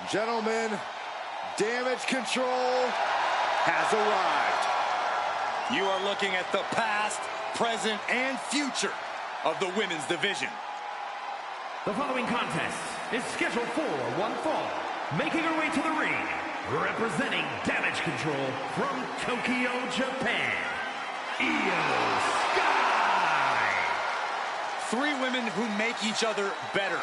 Gentlemen, Damage Control has arrived. You are looking at the past, present, and future of the women's division. The following contest is scheduled for one fall. Making her way to the ring, representing Damage Control from Tokyo, Japan, Io Sky. Three women who make each other better.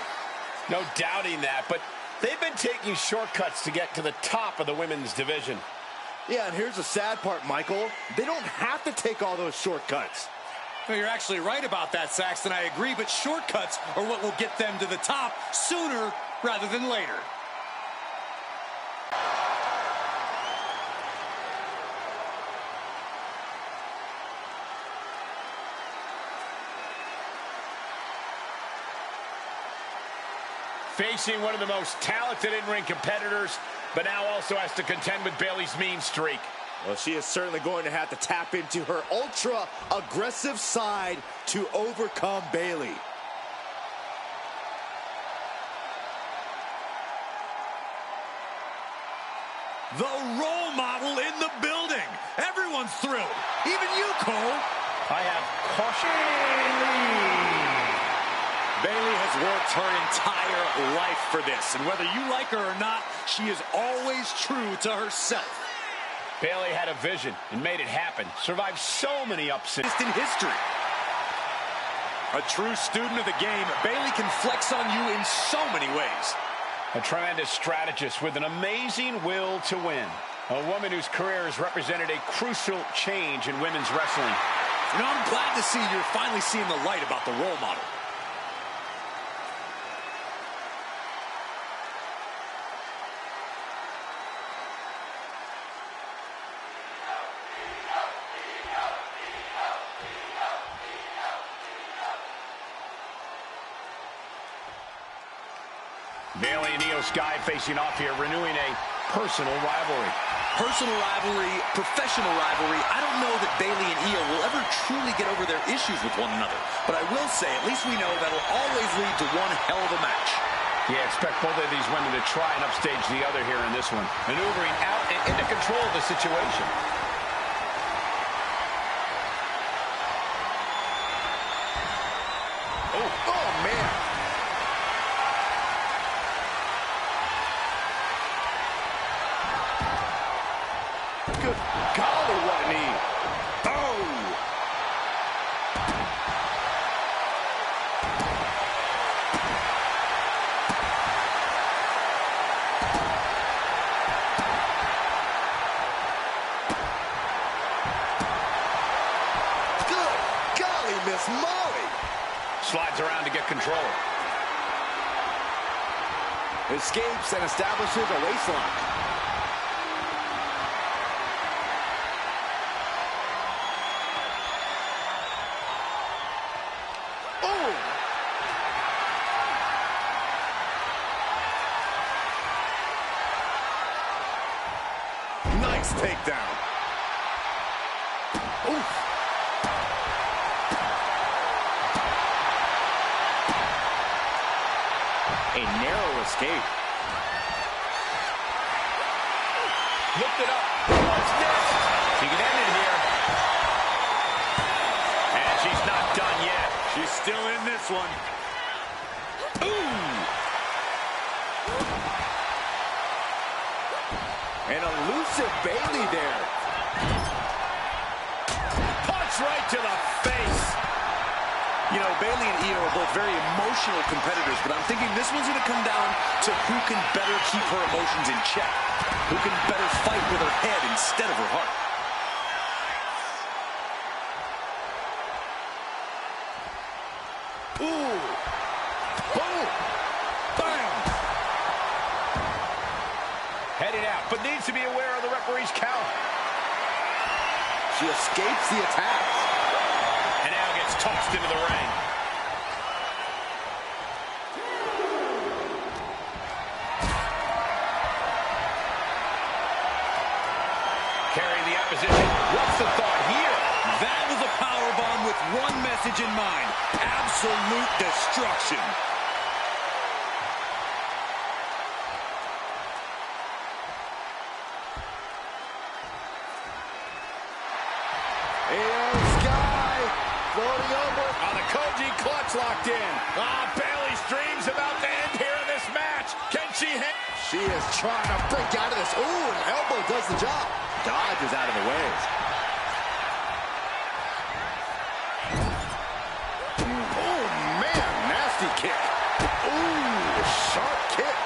No doubting that, but they've been taking shortcuts to get to the top of the women's division. Yeah, and here's the sad part, Michael. They don't have to take all those shortcuts. Well, you're actually right about that, Saxton. I agree, but shortcuts are what will get them to the top sooner rather than later. Facing one of the most talented in-ring competitors, but now also has to contend with Bayley's mean streak. Well, she is certainly going to have to tap into her ultra-aggressive side to overcome Bayley. The role model in the building. Everyone's thrilled. Even you, Cole. I have caution. Bayley has worked her entire life for this, and whether you like her or not, she is always true to herself. Bayley had a vision and made it happen. Survived so many upsets in history. A true student of the game, Bayley can flex on you in so many ways. A tremendous strategist with an amazing will to win. A woman whose career has represented a crucial change in women's wrestling. You know, I'm glad to see you're finally seeing the light about the role model. Bayley and Io Sky facing off here, renewing a personal rivalry. Personal rivalry, professional rivalry. I don't know that Bayley and Io will ever truly get over their issues with one another. But I will say, at least we know that'll always lead to one hell of a match. Yeah, expect both of these women to try and upstage the other here in this one. Maneuvering out and into control of the situation. Oh man. Good golly, what a knee. Oh! Good golly, Miss Molly. Slides around to get control. Escapes and establishes a waistlock. Nice takedown. Oof. A narrow escape. Looked it up. What's this? She can end it here. And she's not done yet. She's still in this one. Ooh! An elusive Bayley there. Punch right to the face. You know, Bayley and Io are both very emotional competitors, but I'm thinking this one's going to come down to who can better keep her emotions in check, who can better fight with her head instead of her heart. Ooh. Boom. Bam. Heading out, but needs to be aware of the referee's count. She escapes the attack. And now gets tossed into the ring. Carrying the opposition. What's the thought here? That was a powerbomb with one message in mind: absolute destruction. Loading over. Oh, the Koji clutch locked in. Ah, Bayley's dreams about to end here in this match. Can she hit? She is trying to break out of this. Ooh, an elbow does the job. Dodges out of the way. Oh, man, nasty kick. Ooh, sharp kick.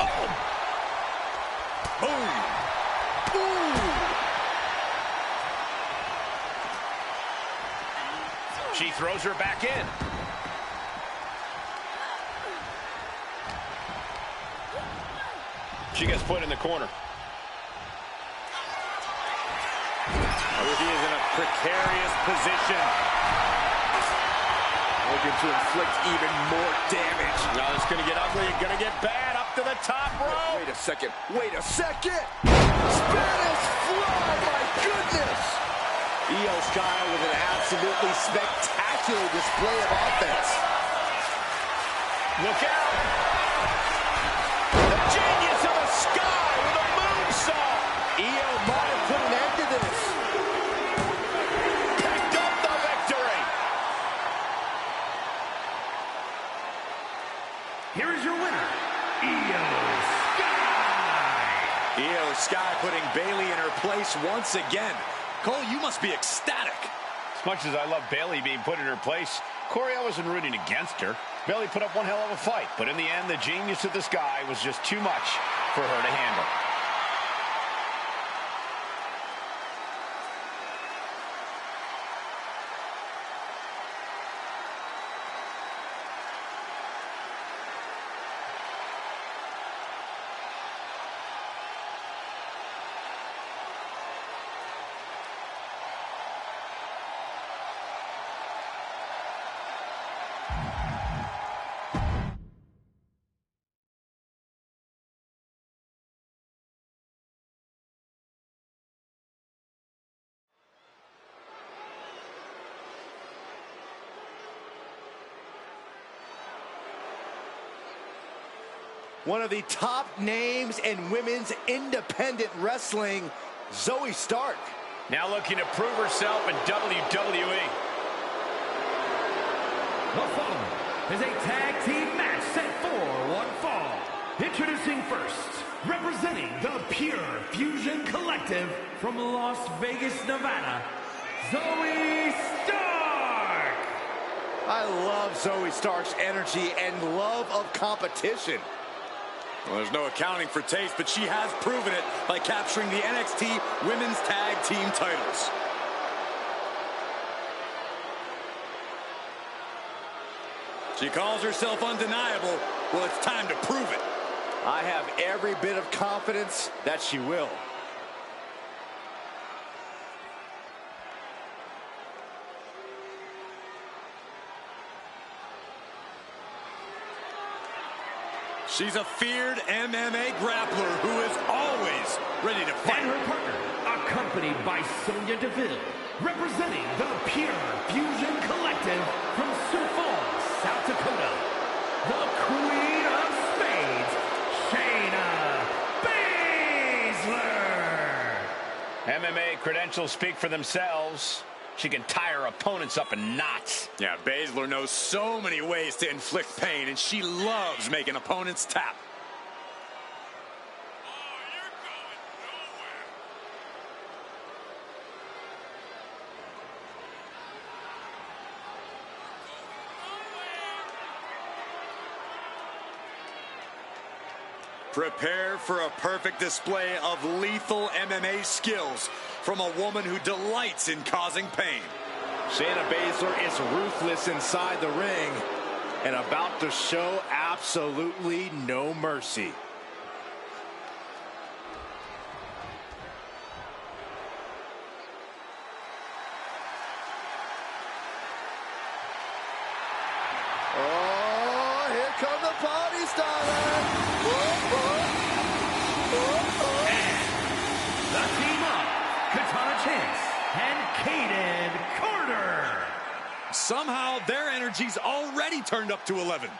Oh. Boom. Ooh. She throws her back in. She gets put in the corner. She is in a precarious position. Looking to inflict even more damage. Now it's going to get ugly and going to get bad up to the top rope. Wait a second. Wait a second. Spanish fly, my goodness. Io Sky with an absolutely spectacular display of offense. Look out. The genius of the Sky with a moonsault. Io might have put an end to this. Picked up the victory. Here is your winner, Io Sky. Io Sky putting Bayley in her place once again. Cole, you must be ecstatic. As much as I love Bayley being put in her place, Corey, I wasn't rooting against her. Bayley put up one hell of a fight, but in the end, the genius of the Sky was just too much for her to handle. One of the top names in women's independent wrestling, Zoe Stark. Now looking to prove herself in WWE. The following is a tag team match set for one fall. Introducing first, representing the Pure Fusion Collective from Las Vegas, Nevada, Zoe Stark. I love Zoe Stark's energy and love of competition. Well, there's no accounting for taste, but she has proven it by capturing the NXT Women's Tag Team titles. She calls herself undeniable. Well, it's time to prove it. I have every bit of confidence that she will. She's a feared MMA grappler who is always ready to fight. And her partner, accompanied by Sonya Deville, representing the Pure Fusion Collective from Sioux Falls, South Dakota, the Queen of Spades, Shayna Baszler. MMA credentials speak for themselves. She can tie her opponents up in knots. Yeah, Baszler knows so many ways to inflict pain, and she loves making opponents tap. Prepare for a perfect display of lethal MMA skills from a woman who delights in causing pain. Shayna Baszler is ruthless inside the ring and about to show absolutely no mercy. Oh, here come the party starters. The team up, Katana Chance and Kaden Carter. Somehow their energy's already turned up to 11.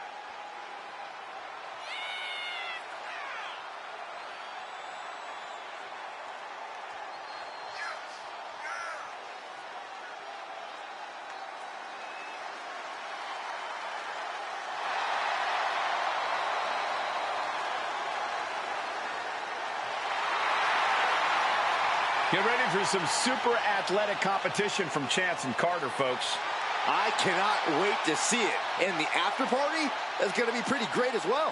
Get ready for some super athletic competition from Chance and Carter, folks. I cannot wait to see it. And the after party is going to be pretty great as well.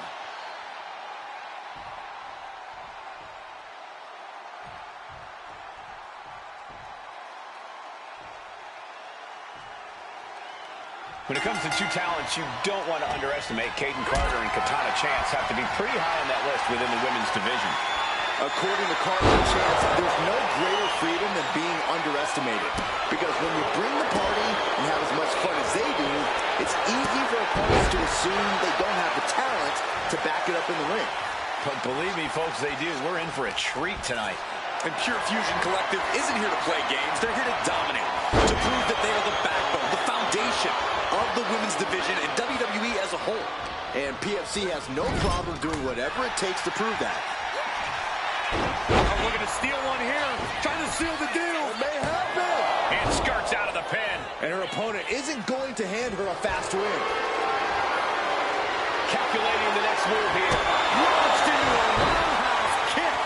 When it comes to two talents you don't want to underestimate, Caden Carter and Katana Chance have to be pretty high on that list within the women's division. According to Carter and Chance, there's no greater freedom than being underestimated. Because when you bring the party and have as much fun as they do, it's easy for opponents to assume they don't have the talent to back it up in the ring. But believe me, folks, they do. We're in for a treat tonight. And Pure Fusion Collective isn't here to play games. They're here to dominate, to prove that they are the backbone, the foundation of the women's division and WWE as a whole. And PFC has no problem doing whatever it takes to prove that. Oh, looking to steal one here. Trying to seal the deal. It may happen. And skirts out of the pin. And her opponent isn't going to hand her a fast win. Calculating the next move here. Launched into a roundhouse kick.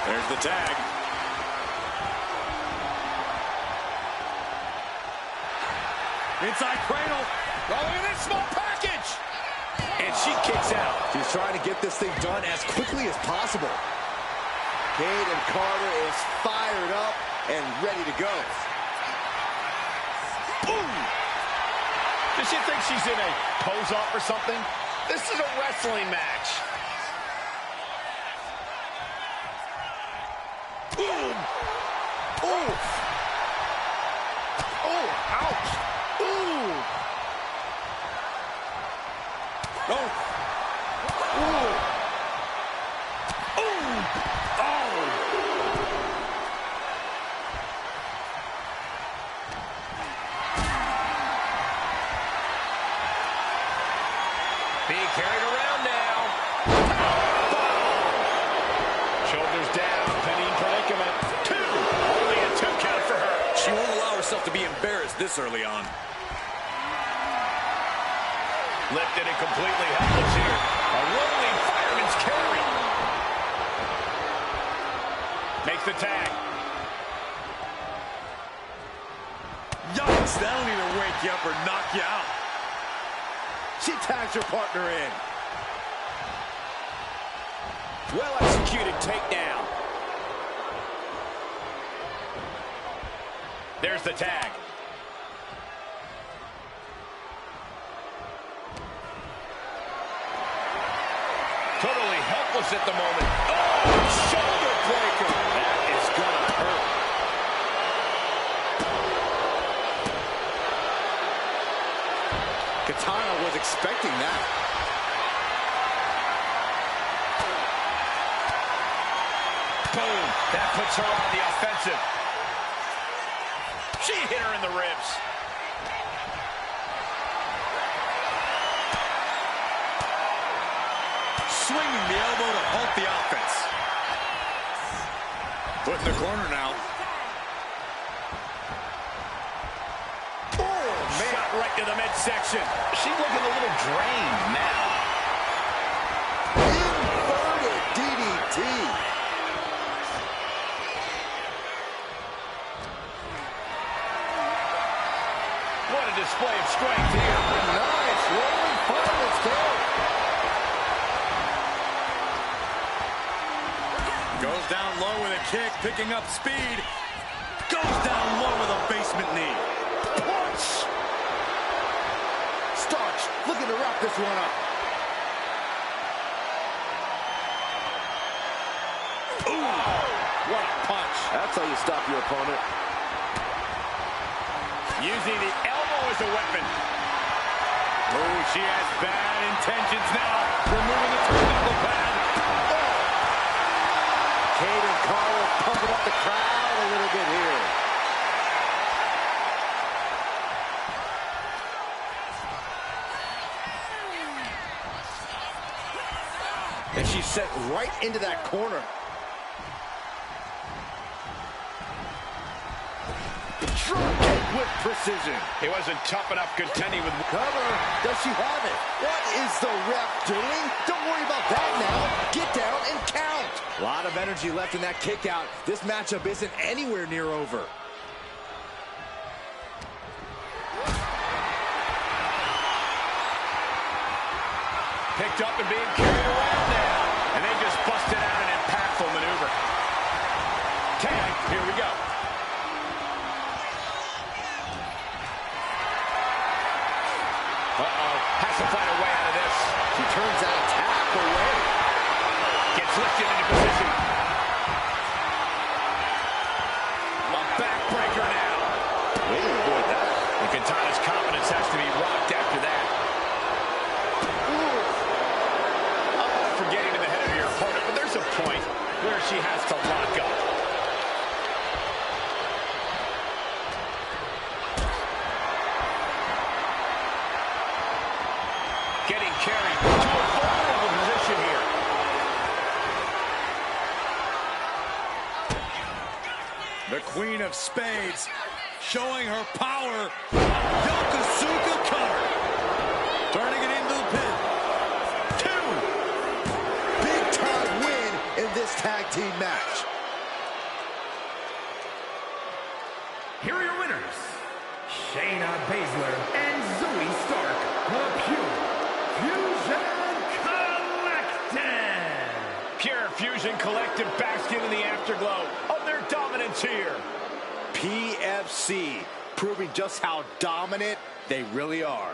There's the tag. Inside cradle. Oh, look at this small package. And she kicks out. She's trying to get this thing done as quickly as possible. Caden Carter is fired up and ready to go. Boom! Does she think she's in a pose-off or something? This is a wrestling match. Boom! Oh! Oh, ouch! Ooh! Oh! Ooh! Ooh! Oh! Being carried around now. Shoulders down, penny predicament. Two. Only a 2 count for her. She won't allow herself to be embarrassed this early on. Lifted and completely helpless here. A rolling fireman's carry. Makes the tag. Yikes, that'll either wake you up or knock you out. She tags her partner in. Well executed takedown. There's the tag. Totally helpless at the moment. Oh, shoulder breaker. That is gonna hurt. Katana was expecting that. Boom. That puts her on the offensive. She hit her in the ribs. Swinging the elbow to halt the offense. Foot in the corner now. Oh, man. Shot right to the midsection. She's looking a little drained now. Inverted DDT. What a display of strength here. Nice rolling fireman's carry. Goes down low with a kick, picking up speed. Goes down low with a basement knee. Punch. Starch looking to wrap this one up. Ooh, what a punch. That's how you stop your opponent. Using the elbow as a weapon. Oh, she has bad intentions now. Removing the turnbuckle pad. Caden Carter pumping up the crowd a little bit here. And she's set right into that corner. Drop kick with precision. He wasn't tough enough contending with... Cover. Does she have it? What is the ref doing? Don't worry about that now. Get down and count. A lot of energy left in that kick out. This matchup isn't anywhere near over. Picked up and being carried around now. And they just busted out an impactful maneuver. Tag, here we go. Uh-oh, has to find a way out of this. She turns that attack away. Gets lifted into position. A backbreaker now. Way to avoid that. And Katana's confidence has to be rocked after that. For getting to the head of your opponent, but there's a point where she has to lock up. Getting carried to a vulnerable position here. The Queen of Spades showing her power. Yokosuka cutter. Turning it into the pin. In this tag team match. Here are your winners, Shayna Baszler and Zoe Stark, the Pure Fusion Collective. Pure Fusion Collective basking in the afterglow of their dominance here. PFC, proving just how dominant they really are.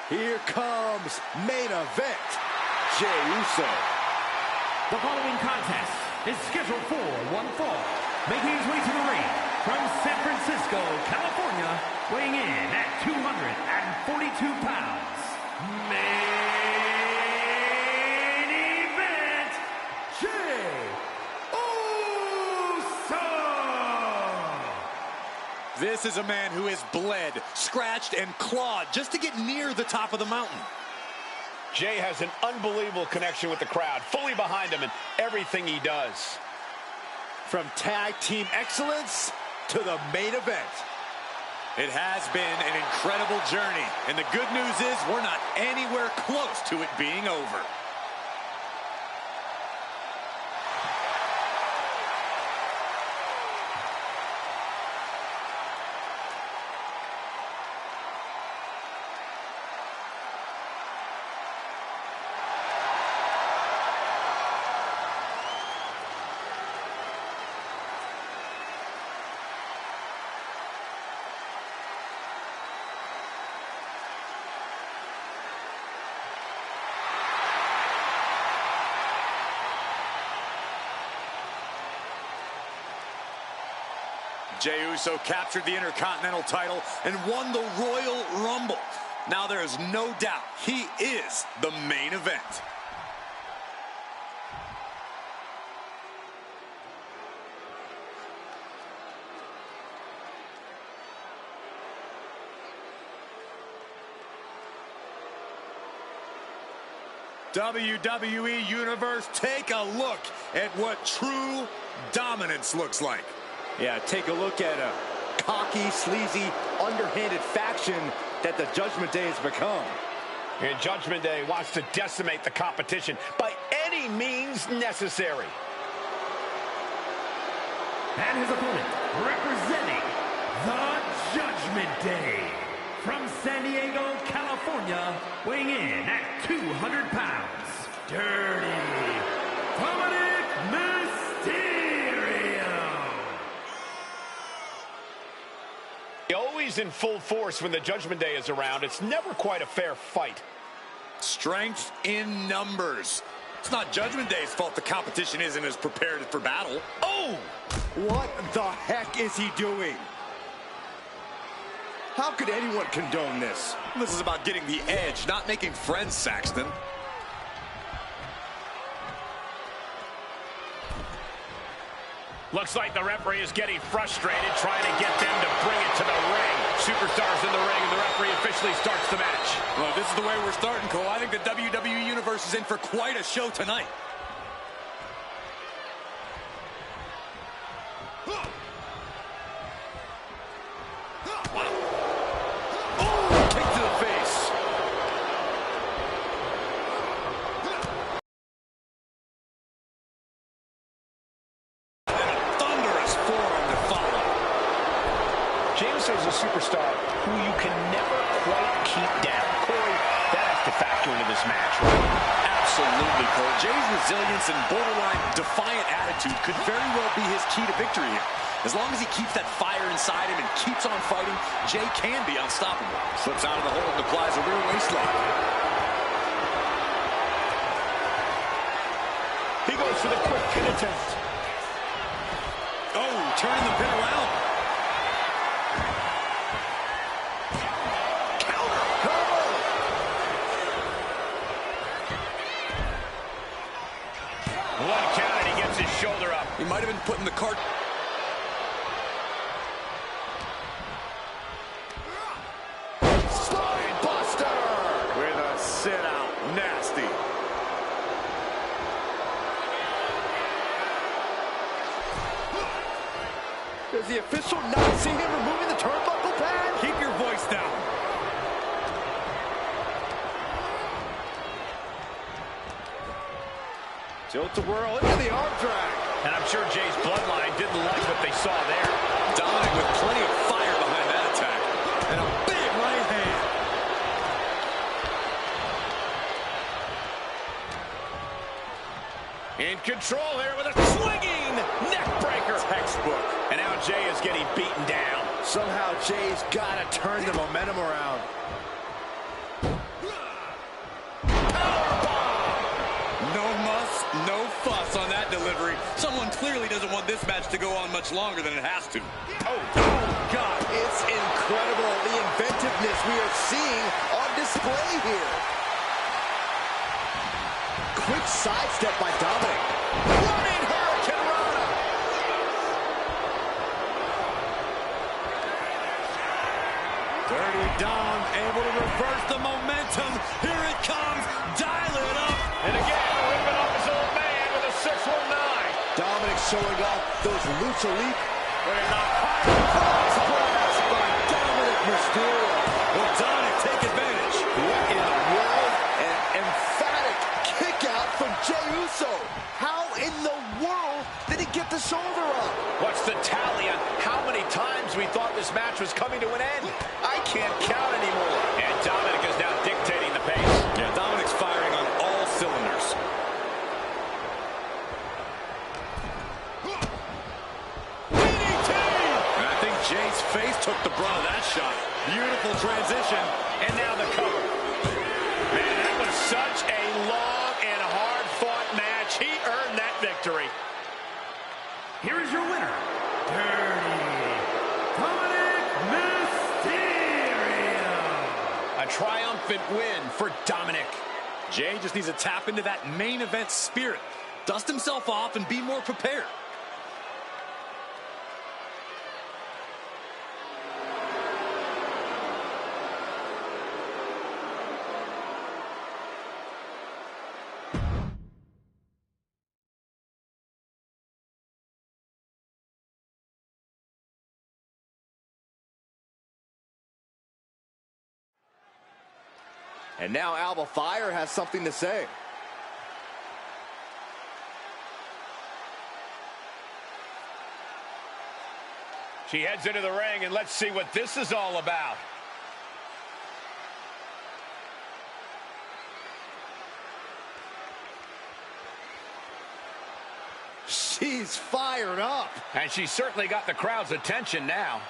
Here comes main event, Jey Uso. The following contest is scheduled for one fall. Making his way to the ring from San Francisco, California, weighing in at 242 pounds. Main event, Jey Uso. This is a man who has bled, scratched, and clawed just to get near the top of the mountain. Jey has an unbelievable connection with the crowd, fully behind him in everything he does. From tag team excellence to the main event. It has been an incredible journey, and the good news is we're not anywhere close to it being over. Jey Uso captured the Intercontinental title and won the Royal Rumble. Now there is no doubt he is the main event. WWE Universe, take a look at what true dominance looks like. Yeah, take a look at a cocky, sleazy, underhanded faction that the Judgment Day has become. And Judgment Day wants to decimate the competition by any means necessary. And his opponent, representing the Judgment Day, from San Diego, California, weighing in at 200 pounds, Dirty Dominic Mysterio. Always in full force when the Judgment Day is around. It's never quite a fair fight. Strength in numbers. It's not Judgment Day's fault the competition isn't as prepared for battle. Oh! What the heck is he doing? How could anyone condone this? This is about getting the edge, not making friends, Saxton. Looks like the referee is getting frustrated, trying to get them to bring it to the ring. Superstars in the ring, and the referee officially starts the match. Well, this is the way we're starting, Cole. I think the WWE Universe is in for quite a show tonight. Is a superstar who you can never quite keep down. Corey, that has to factor into this match, right? Absolutely, Cole. Jay's resilience and borderline defiant attitude could very well be his key to victory here. As long as he keeps that fire inside him and keeps on fighting, Jay can be unstoppable. Slips out of the hold and applies a rear waist lock. He goes for the quick pin attempt. Oh, turning the pin around. One count, and he gets his shoulder up. He might have been putting the cart. Spine buster with a sit out. Nasty. Does the official not see him removing the turnbuckle pad? Keep your voice down. Tilt-a-whirl into the arm drag. And I'm sure Jay's bloodline didn't like what they saw there. Dominic with plenty of fire behind that attack. And a big right hand. In control here with a swinging neck breaker. Textbook. And now Jay is getting beaten down. Somehow Jay's got to turn the momentum around. No fuss on that delivery. Someone clearly doesn't want this match to go on much longer than it has to. Oh, God. It's incredible, the inventiveness we are seeing on display here. Quick sidestep by Dominic. Running Hurricane Rana. Dirty Dom able to reverse the momentum. Here it comes. Dial it up. And again, ripping off his old man with a 619. Dominic showing off those lucha leap. Look at that. Cross blast by Dominic Mysterio. Will Dominic take advantage? What in the world? An emphatic kick out from Jey Uso. How in the world did he get the shoulder up? What's the tally on how many times we thought this match was coming to an end? I can't count anymore. And Dominic is now dictating the pace. Yeah, Dominic's firing on all cylinders. DDT! And I think Jay's face took the brunt of that shot. Beautiful transition. And now the cover. Man, that was such a long and hard-fought match. He earned that victory. Here is your winner, Dominic Mysterio. A triumphant win for Dominic. Jay just needs to tap into that main event spirit. Dust himself off and be more prepared. And now Alba Fire has something to say. She heads into the ring, and let's see what this is all about. She's fired up. And she's certainly got the crowd's attention now.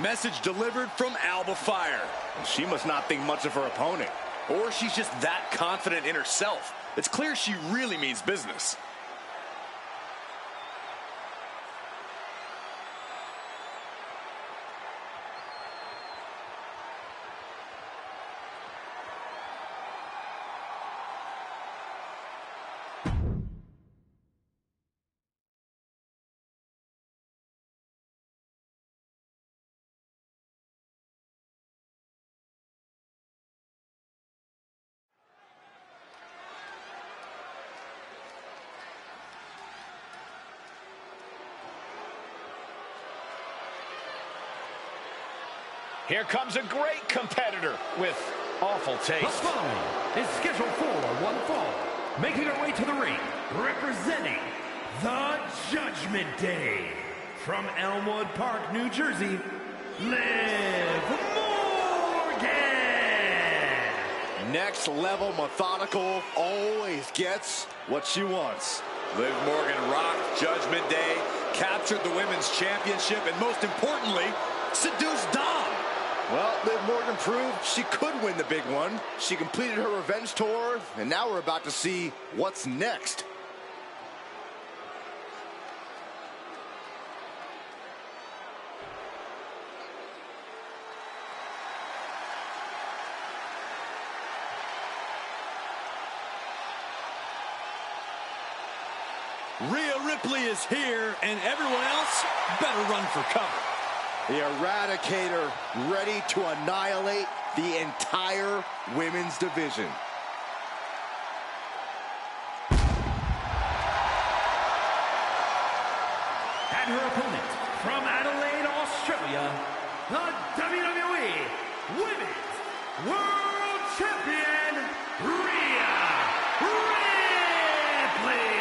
Message delivered from Alba Fire. She must not think much of her opponent. Or she's just that confident in herself. It's clear she really means business. Here comes a great competitor with awful taste. The following is scheduled for one fall. Making her way to the ring, representing the Judgment Day. From Elmwood Park, New Jersey, Liv Morgan. Next level methodical, always gets what she wants. Liv Morgan rocked Judgment Day, captured the Women's Championship, and most importantly, seduced Dom. Well, Liv Morgan proved she could win the big one. She completed her revenge tour, and now we're about to see what's next. Rhea Ripley is here, and everyone else better run for cover. The Eradicator ready to annihilate the entire women's division. And her opponent from Adelaide, Australia, the WWE Women's World Champion, Rhea Ripley.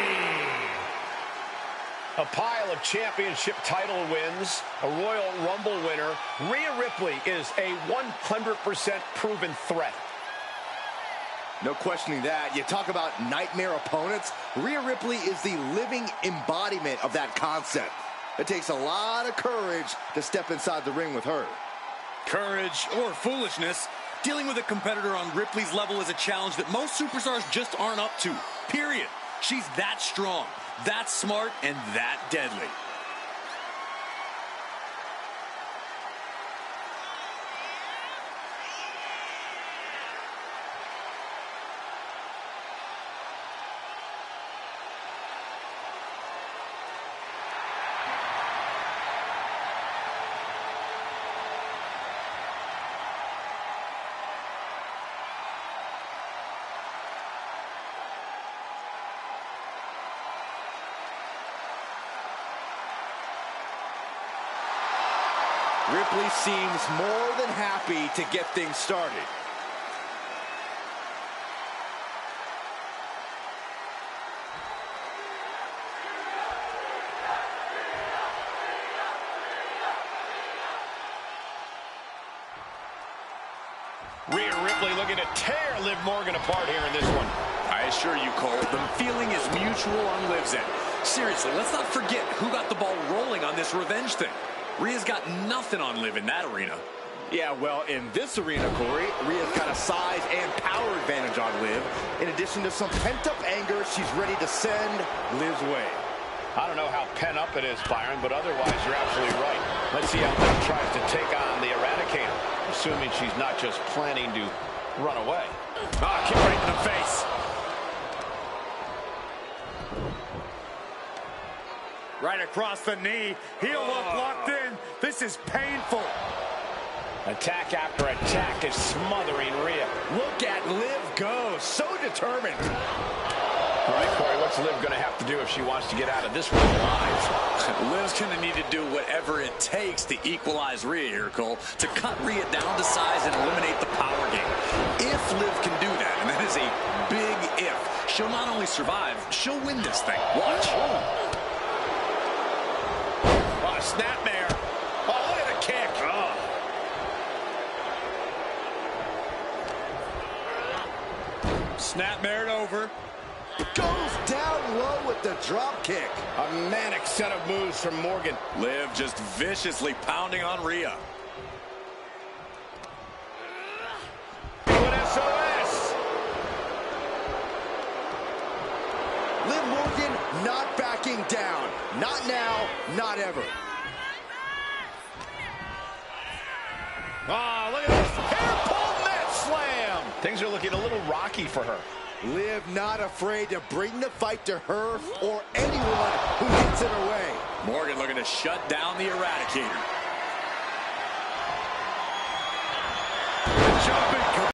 A pile of championship title wins, a Royal Rumble winner. Rhea Ripley is a 100% proven threat. No questioning that. You talk about nightmare opponents. Rhea Ripley is the living embodiment of that concept. It takes a lot of courage to step inside the ring with her. Courage or foolishness, dealing with a competitor on Ripley's level is a challenge that most superstars just aren't up to. Period. She's that strong, that smart, and that deadly. Ripley seems more than happy to get things started. Rhea Ripley looking to tear Liv Morgan apart here in this one. I assure you, Cole, the feeling is mutual on Liv's end. Seriously, let's not forget who got the ball rolling on this revenge thing. Rhea's got nothing on Liv in that arena. Yeah, well, in this arena, Corey, Rhea's got a size and power advantage on Liv. In addition to some pent-up anger, she's ready to send Liv's way. I don't know how pent up it is, Byron, but otherwise you're absolutely right. Let's see how Liv tries to take on the Eradicator, assuming she's not just planning to run away. Ah, kick right in the face. Right across the knee. Heel hook locked in. This is painful. Attack after attack is smothering Rhea. Look at Liv go, so determined. All right, Corey, what's Liv going to have to do if she wants to get out of this one alive? Liv's going to need to do whatever it takes to equalize Rhea here, Cole, to cut Rhea down to size and eliminate the power game. If Liv can do that, and that is a big if, she'll not only survive, she'll win this thing. Watch. Snapmare. Oh, look at the kick. Oh. Snapmare over. Goes down low with the drop kick. A manic set of moves from Morgan. Liv just viciously pounding on Rhea. An SOS. Liv Morgan not backing down. Not now, not ever. Oh, look at this. Hair pull net slam. Things are looking a little rocky for her. Liv not afraid to bring the fight to her or anyone who gets in her way. Morgan looking to shut down the Eradicator. Jumping.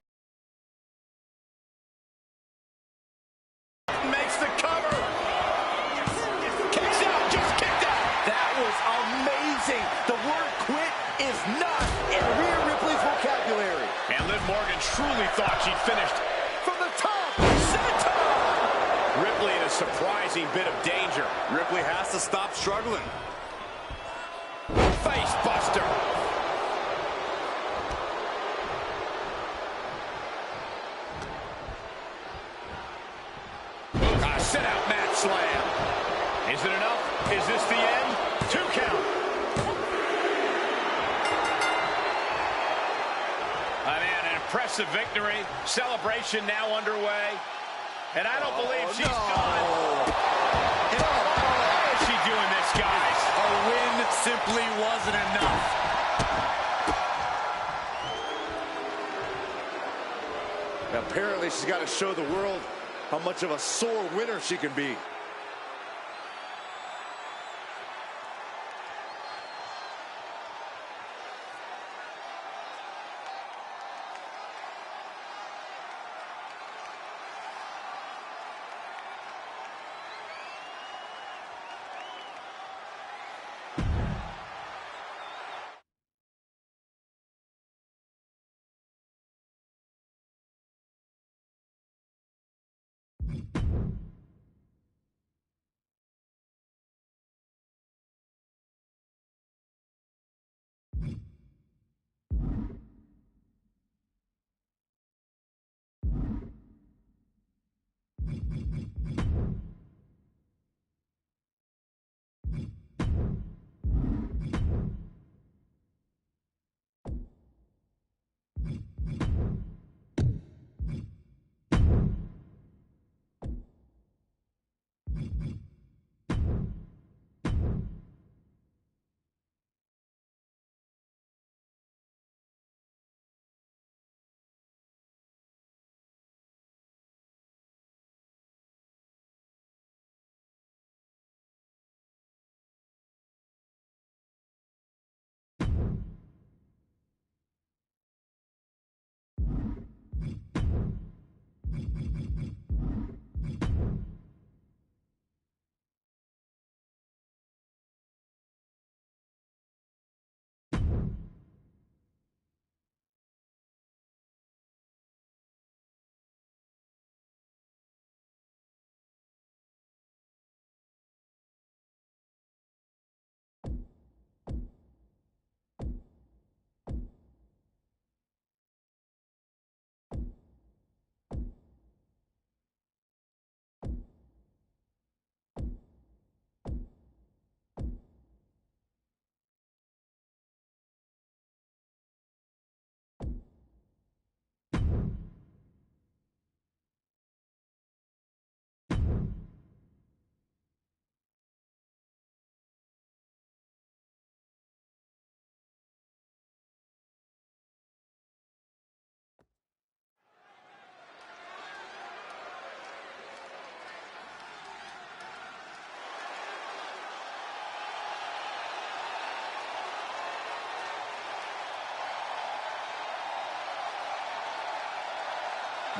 Makes the cover. Kicks out, just kicked out. That was amazing. The word quit is not in Rhea Ripley. truly thought she'd finished. From the top. Senton! Ripley in a surprising bit of danger. Ripley has to stop struggling. Face buster. Sit out mat slam. Is it enough? Is this the end? 2 count. An impressive victory. Celebration now underway. And I don't believe she's done. How is she doing this, guys? A win simply wasn't enough. Apparently, she's got to show the world how much of a sore winner she can be.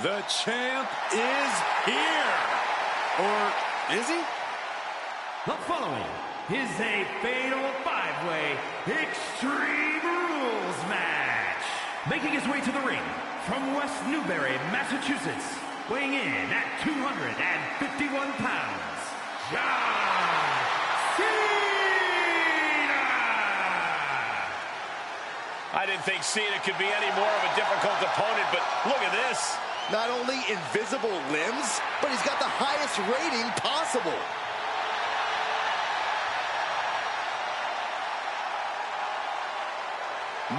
The champ is here. Or is he? The following is a fatal 5-way Extreme Rules match. Making his way to the ring from West Newbury, Massachusetts, weighing in at 251 pounds, John Cena! I didn't think Cena could be any more of a difficult opponent, but look at this. Not only invisible limbs, but he's got the highest rating possible.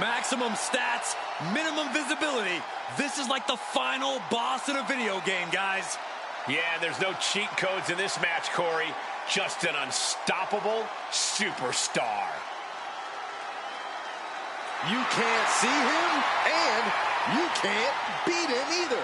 Maximum stats, minimum visibility. This is like the final boss in a video game, guys. Yeah, there's no cheat codes in this match, Corey. Just an unstoppable superstar. You can't see him, and you can't beat him either.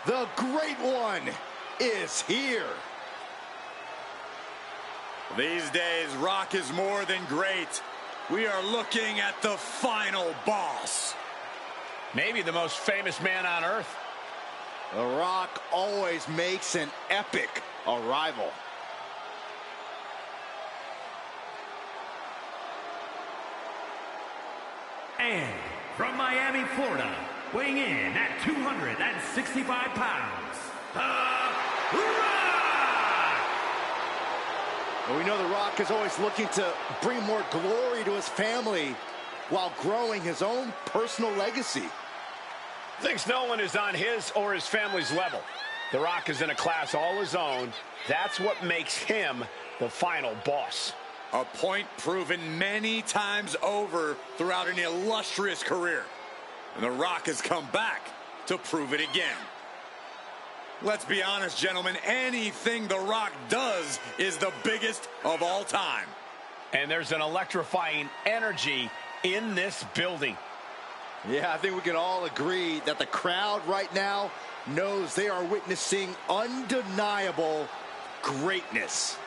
The Great One is here. These days, Rock is more than great. We are looking at the final boss. Maybe the most famous man on earth. The Rock always makes an epic arrival. And from Miami, Florida, weighing in at 265 pounds, The Rock! Well, we know The Rock is always looking to bring more glory to his family while growing his own personal legacy. Thinks no one is on his or his family's level. The Rock is in a class all his own. That's what makes him the final boss. A point proven many times over throughout an illustrious career. And The Rock has come back to prove it again. Let's be honest, gentlemen, anything The Rock does is the biggest of all time. And there's an electrifying energy in this building. Yeah, I think we can all agree that the crowd right now knows they are witnessing undeniable greatness.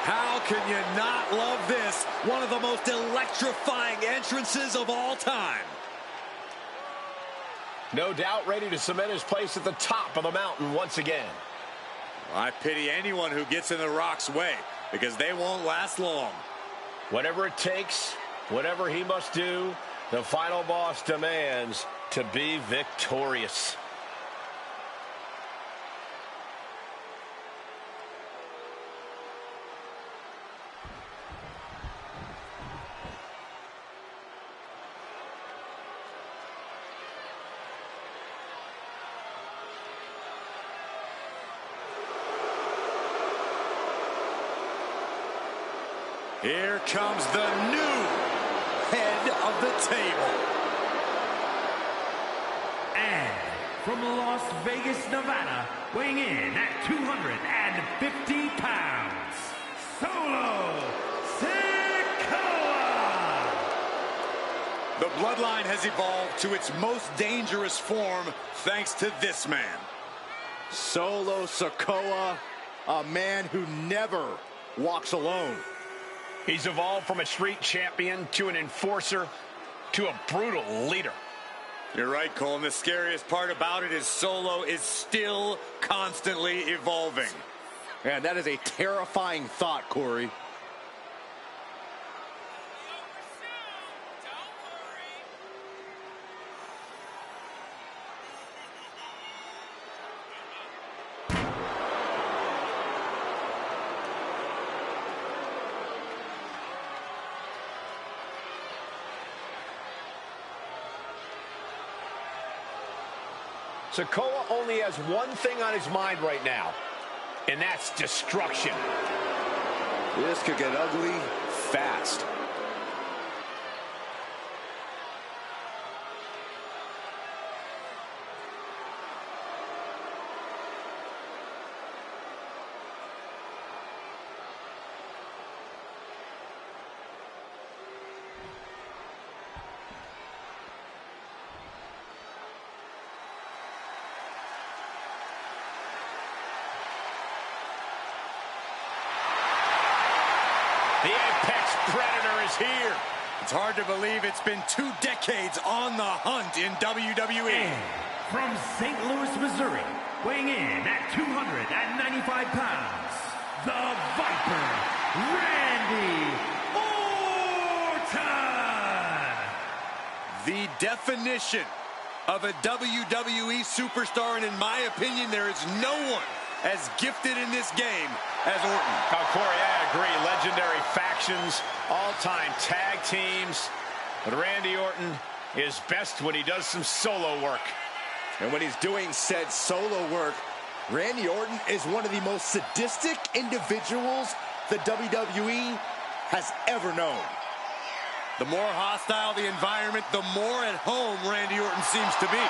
How can you not love this? One of the most electrifying entrances of all time. No doubt ready to cement his place at the top of the mountain once again. I pity anyone who gets in The Rock's way, because they won't last long. Whatever it takes, whatever he must do, the final boss demands to be victorious. Here comes the new head of the table. And from Las Vegas, Nevada, weighing in at 250 pounds, Solo Sikoa! The bloodline has evolved to its most dangerous form thanks to this man. Solo Sikoa, a man who never walks alone. He's evolved from a street champion to an enforcer to a brutal leader. You're right, Cole, and the scariest part about it is Solo is still constantly evolving. Man, that is a terrifying thought, Corey. Sikoa only has one thing on his mind right now, and that's destruction. This could get ugly fast. The Apex Predator is here. It's hard to believe it's been 2 decades on the hunt in WWE. And from St. Louis, Missouri, weighing in at 295 pounds, the Viper, Randy Orton! The definition of a WWE superstar, and in my opinion, there is no one as gifted in this game as Orton. Oh, Corey, I agree. Legendary factions, all-time tag teams. But Randy Orton is best when he does some solo work. And when he's doing said solo work, Randy Orton is one of the most sadistic individuals the WWE has ever known. The more hostile the environment, the more at home Randy Orton seems to be.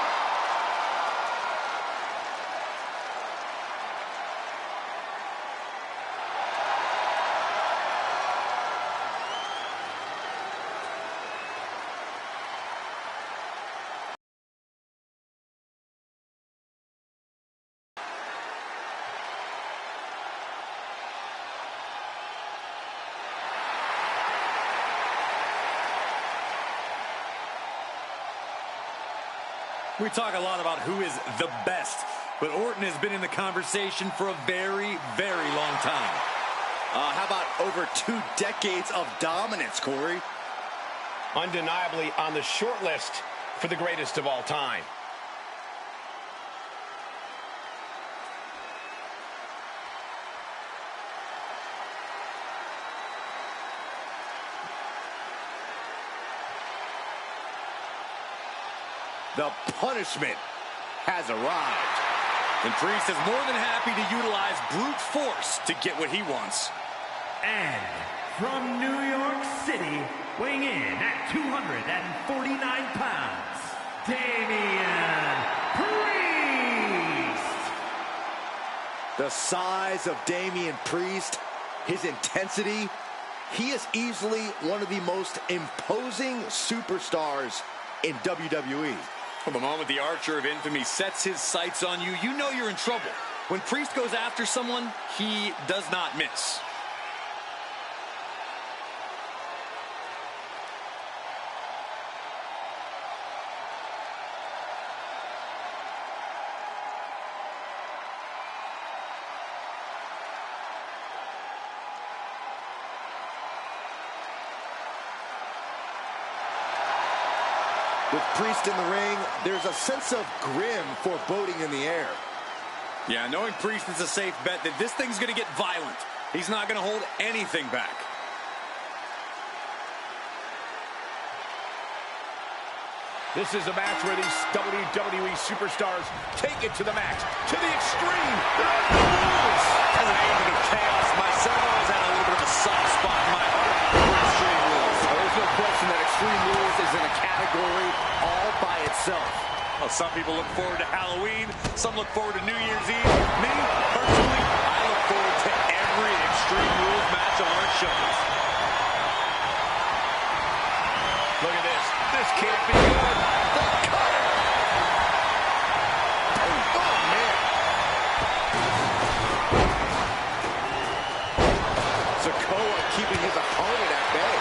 We talk a lot about who is the best, but Orton has been in the conversation for a very, very long time. How about over 2 decades of dominance, Corey? Undeniably on the short list for the greatest of all time. The punishment has arrived. And Priest is more than happy to utilize brute force to get what he wants. And from New York City, weighing in at 249 pounds, Damian Priest. The size of Damian Priest, his intensity, he is easily one of the most imposing superstars in WWE. From the moment the Archer of Infamy sets his sights on you, you know you're in trouble. When Priest goes after someone, he does not miss. With Priest in the ring, there's a sense of grim foreboding in the air. Yeah, knowing Priest is a safe bet that this thing's going to get violent. He's not going to hold anything back. This is a match where these WWE superstars take it to the max, to the extreme. There are no rules. As an agent of chaos myself, I always had a little bit of a soft spot in my heart for extreme rules. There's no question that Extreme Rules is in a category all by itself. Well, some people look forward to Halloween, some look forward to New Year's Eve. Me, personally, I look forward to every Extreme Rules match on our shows. Look at this. This can't be good. The cutter! Oh, man. Sikoa keeping his opponent at bay.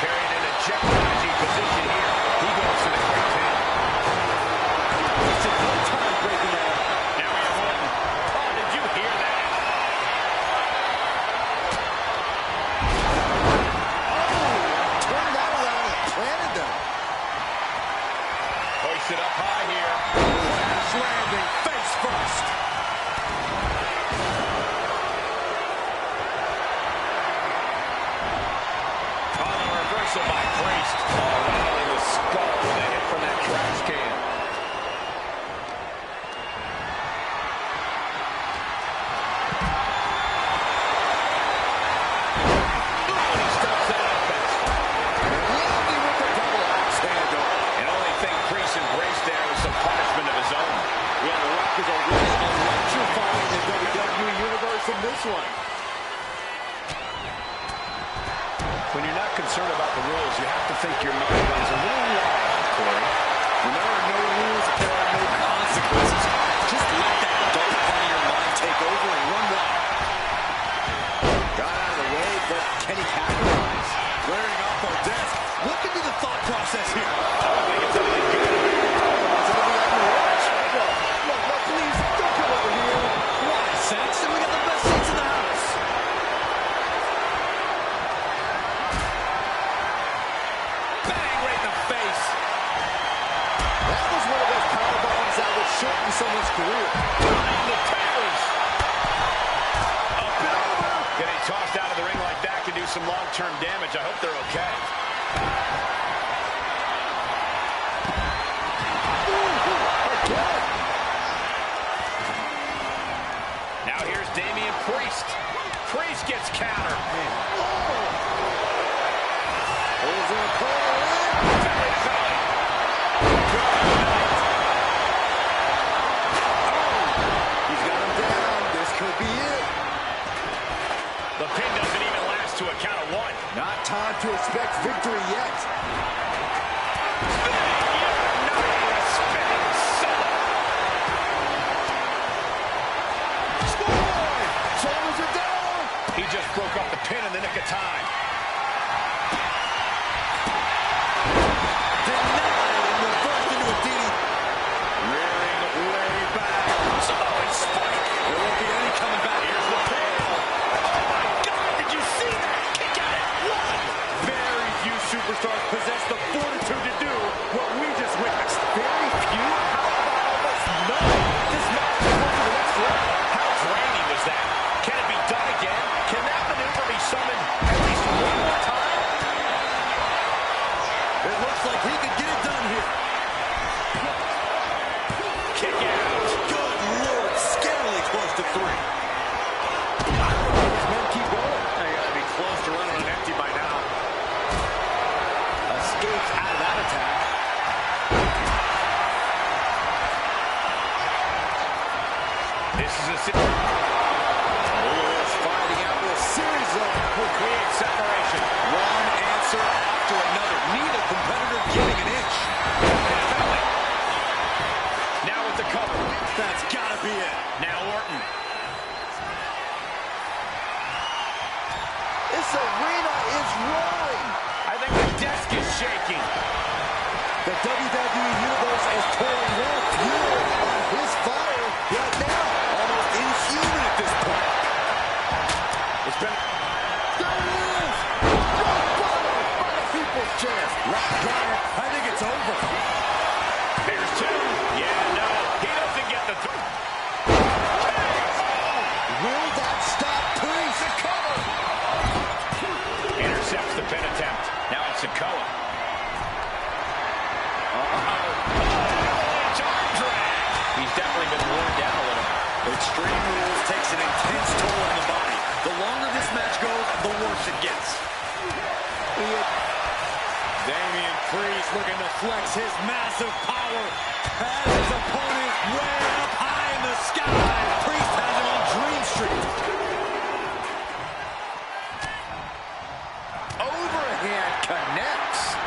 Carried in a jeopardizing position here. He goes to the quick pin. It's a good time breaking that up. Now we have Orton. Oh, did you hear that? Turned that around and planted them. Hoisted up high here. Crash landing face first. On the reversal by Priest. Oh, right in the skull with a hit from that trash can. Oh, and he stops that up best. Landing with the double axe handle. And only thing Priest embraced there was some punishment of his own. Yeah, the Rock is already electrifying the WWE Universe in this one. When you're not concerned about the rules, you have to think your mind runs a little wild, Corey. When there are no rules, there are no consequences. Just let that dark part of your mind take over and run wild. Got out of the way, but can he capitalize? Glaring off our desk. What could be the thought process here? I don't think it's anything good. Look, please, don't come over here. Why, Saxton? We got the best seats in the house. Bang right in the face. That was one of those power bombs that would shorten someone's career. Behind long-term damage. I hope they're okay. Now here's Damian Priest. Priest gets countered. Pulls in a corner. Belly to belly. He's got him down. This could be it. The pin doesn't even last to a count of one. Not time to expect victory yet. He just broke up the pin in the nick of time. Denied and reversed into a DDT. Rearing way back. Oh, spike. There won't be any coming back. Here's the pin. Oh, my God. Did you see that? Kick out at one. Very few superstars possess the fortitude to do what we just witnessed. Very few? How about almost none? This match is going to the next level. How draining was that? Can it be done again? Can that maneuver be summoned at least one more time? It looks like he could get it done here. Kick out. Good Lord, scarily close to three. I don't know if these men keep going. They gotta be close to running on empty by now. Escapes out of that attack. This is a situation. Fighting out with a series of Will create separation. one answer after another. Neither competitor getting an inch. Now with the cover. That's gotta be it. Now Orton. This arena is roaring. I think the desk is shaking. The WWE Universe is pouring more fuel on his fire right now. Almost inhuman at this point. It's been... There it is! Rock bottom by the people's champ. Rock bottom. I think it's over. There's two. Yeah, no. He doesn't get the... Will that stop Priest? The cover. Intercepts the pin attempt. Now it's Sikoa. It's arm drag. He's definitely been worn down a little. Extreme Rules takes an intense toll on the body. The longer this match goes, the worse it gets. Damian Priest looking to flex his massive power. Has his opponent way up high in the sky. Priest has him on Dream Street. Overhand connects.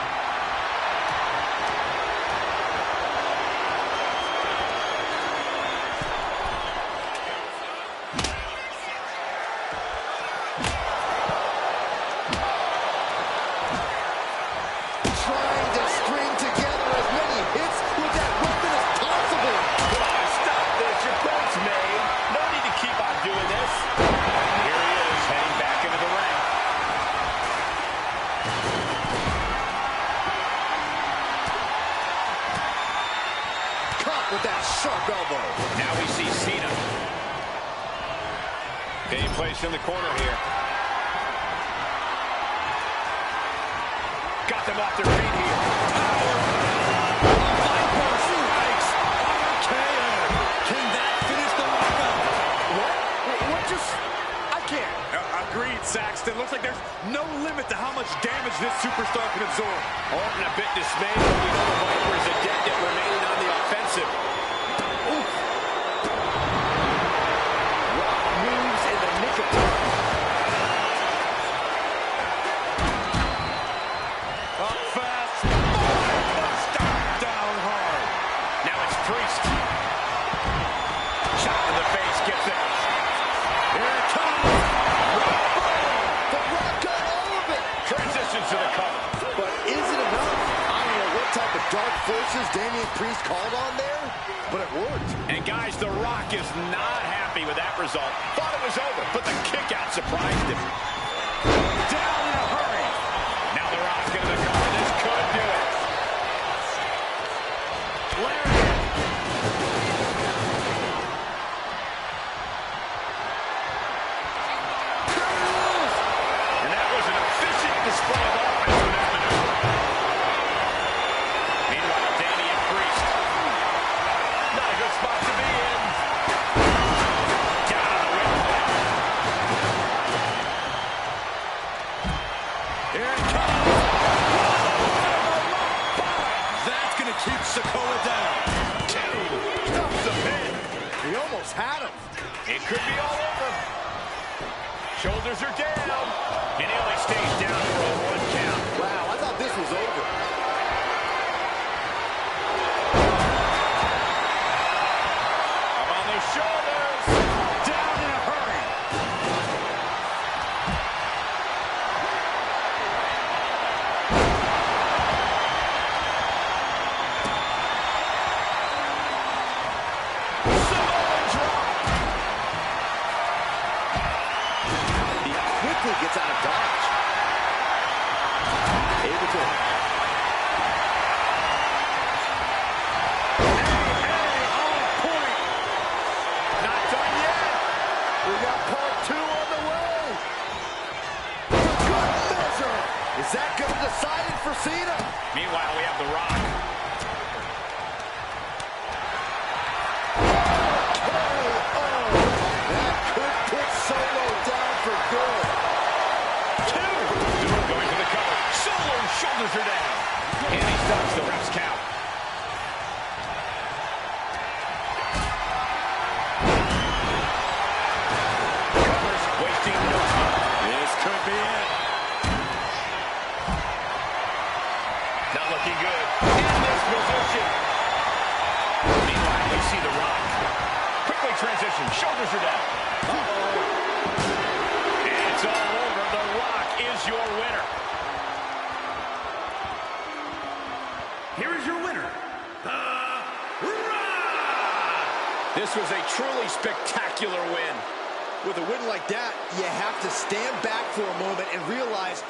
Trying to string together as many hits with that weapon as possible. Come on, stop this. Your point's made. No need to keep on doing this. Here he is, heading back into the ring. Caught with that sharp elbow. Now we see Cena. Being placed in the corner here. Got them off their feet here. Can that finish the knockout? What just... I can't. Agreed, Saxton. Looks like there's no limit to how much damage this superstar can absorb. Orton a bit dismayed, but we know the Viper is adept at remaining on the offensive. Rock moves in the nick of time. Up fast. Down hard. Now it's Priest. Shot in the face, gets it. Here it comes. The Rock got all of it. Transitions to the cover. But is it enough? I don't know what type of dark forces Damian Priest called on there, but it worked. And guys, The Rock is not happy with that result. Thought it was over, but the kick out surprised him. Down in a hurry. Now The Rock into the cover. This could do it. Lariat. And that was an efficient just had him. It could be all over. Shoulders are down. And he only stays down for a 1 count. Wow, I thought this was over. Up on those shoulders. Down in a hurry. Gets out of dodge. Able to. Hey, on point. Not done yet. We got part 2 on the way. Good measure. Is that going to decide it for Cena? Meanwhile, we have The Rock. That could put Solo down for good. Going for the cover. Solo's shoulders are down. And he stops the ref's count. Covers, wasting no time. This could be it. Not looking good. In this position. Meanwhile, we see The Rock. Quickly transition. Shoulders are down. And it's all over. The Rock is your winner. Here is your winner, The Rock! This was a truly spectacular win. With a win like that, you have to stand back for a moment and realize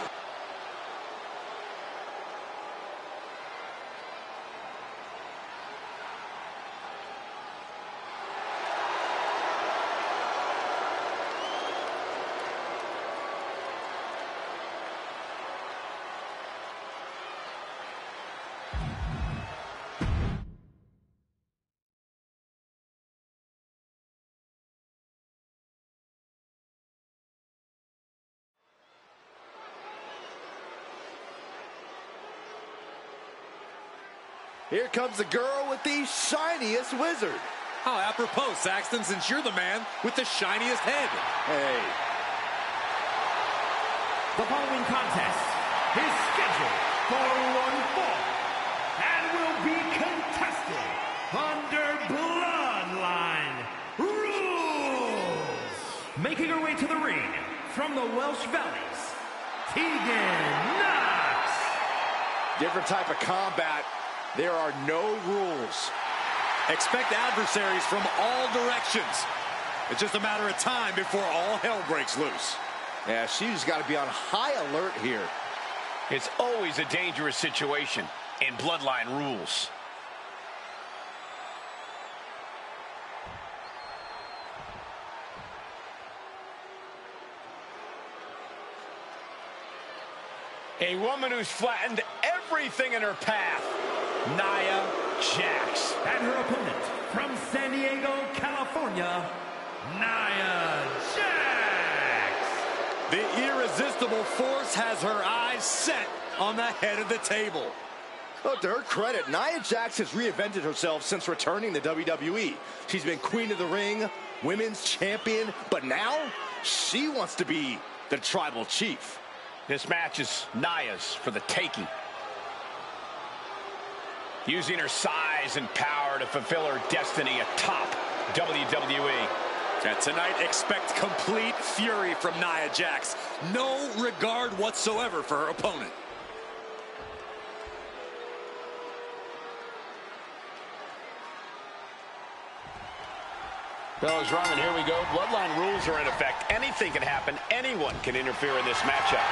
here comes the girl with the shiniest wizard. How apropos, Saxton, since you're the man with the shiniest head. Hey. The following contest is scheduled for one fall and will be contested under Bloodline rules. Making her way to the ring from the Welsh Valleys, Tegan Knox. Different type of combat. There are no rules. Expect adversaries from all directions. It's just a matter of time before all hell breaks loose. Yeah, she's got to be on high alert here. It's always a dangerous situation in Bloodline rules. A woman who's flattened everything in her path, Nia Jax. And her opponent from San Diego, California, Nia Jax. The irresistible force has her eyes set on the head of the table. Well, to her credit, Nia Jax has reinvented herself since returning to WWE. She's been queen of the ring, women's champion, but now she wants to be the tribal chief. This match is Nia's for the taking. Using her size and power to fulfill her destiny atop WWE. And tonight, expect complete fury from Nia Jax. No regard whatsoever for her opponent. Bells rung, and here we go. Bloodline rules are in effect. Anything can happen. Anyone can interfere in this matchup.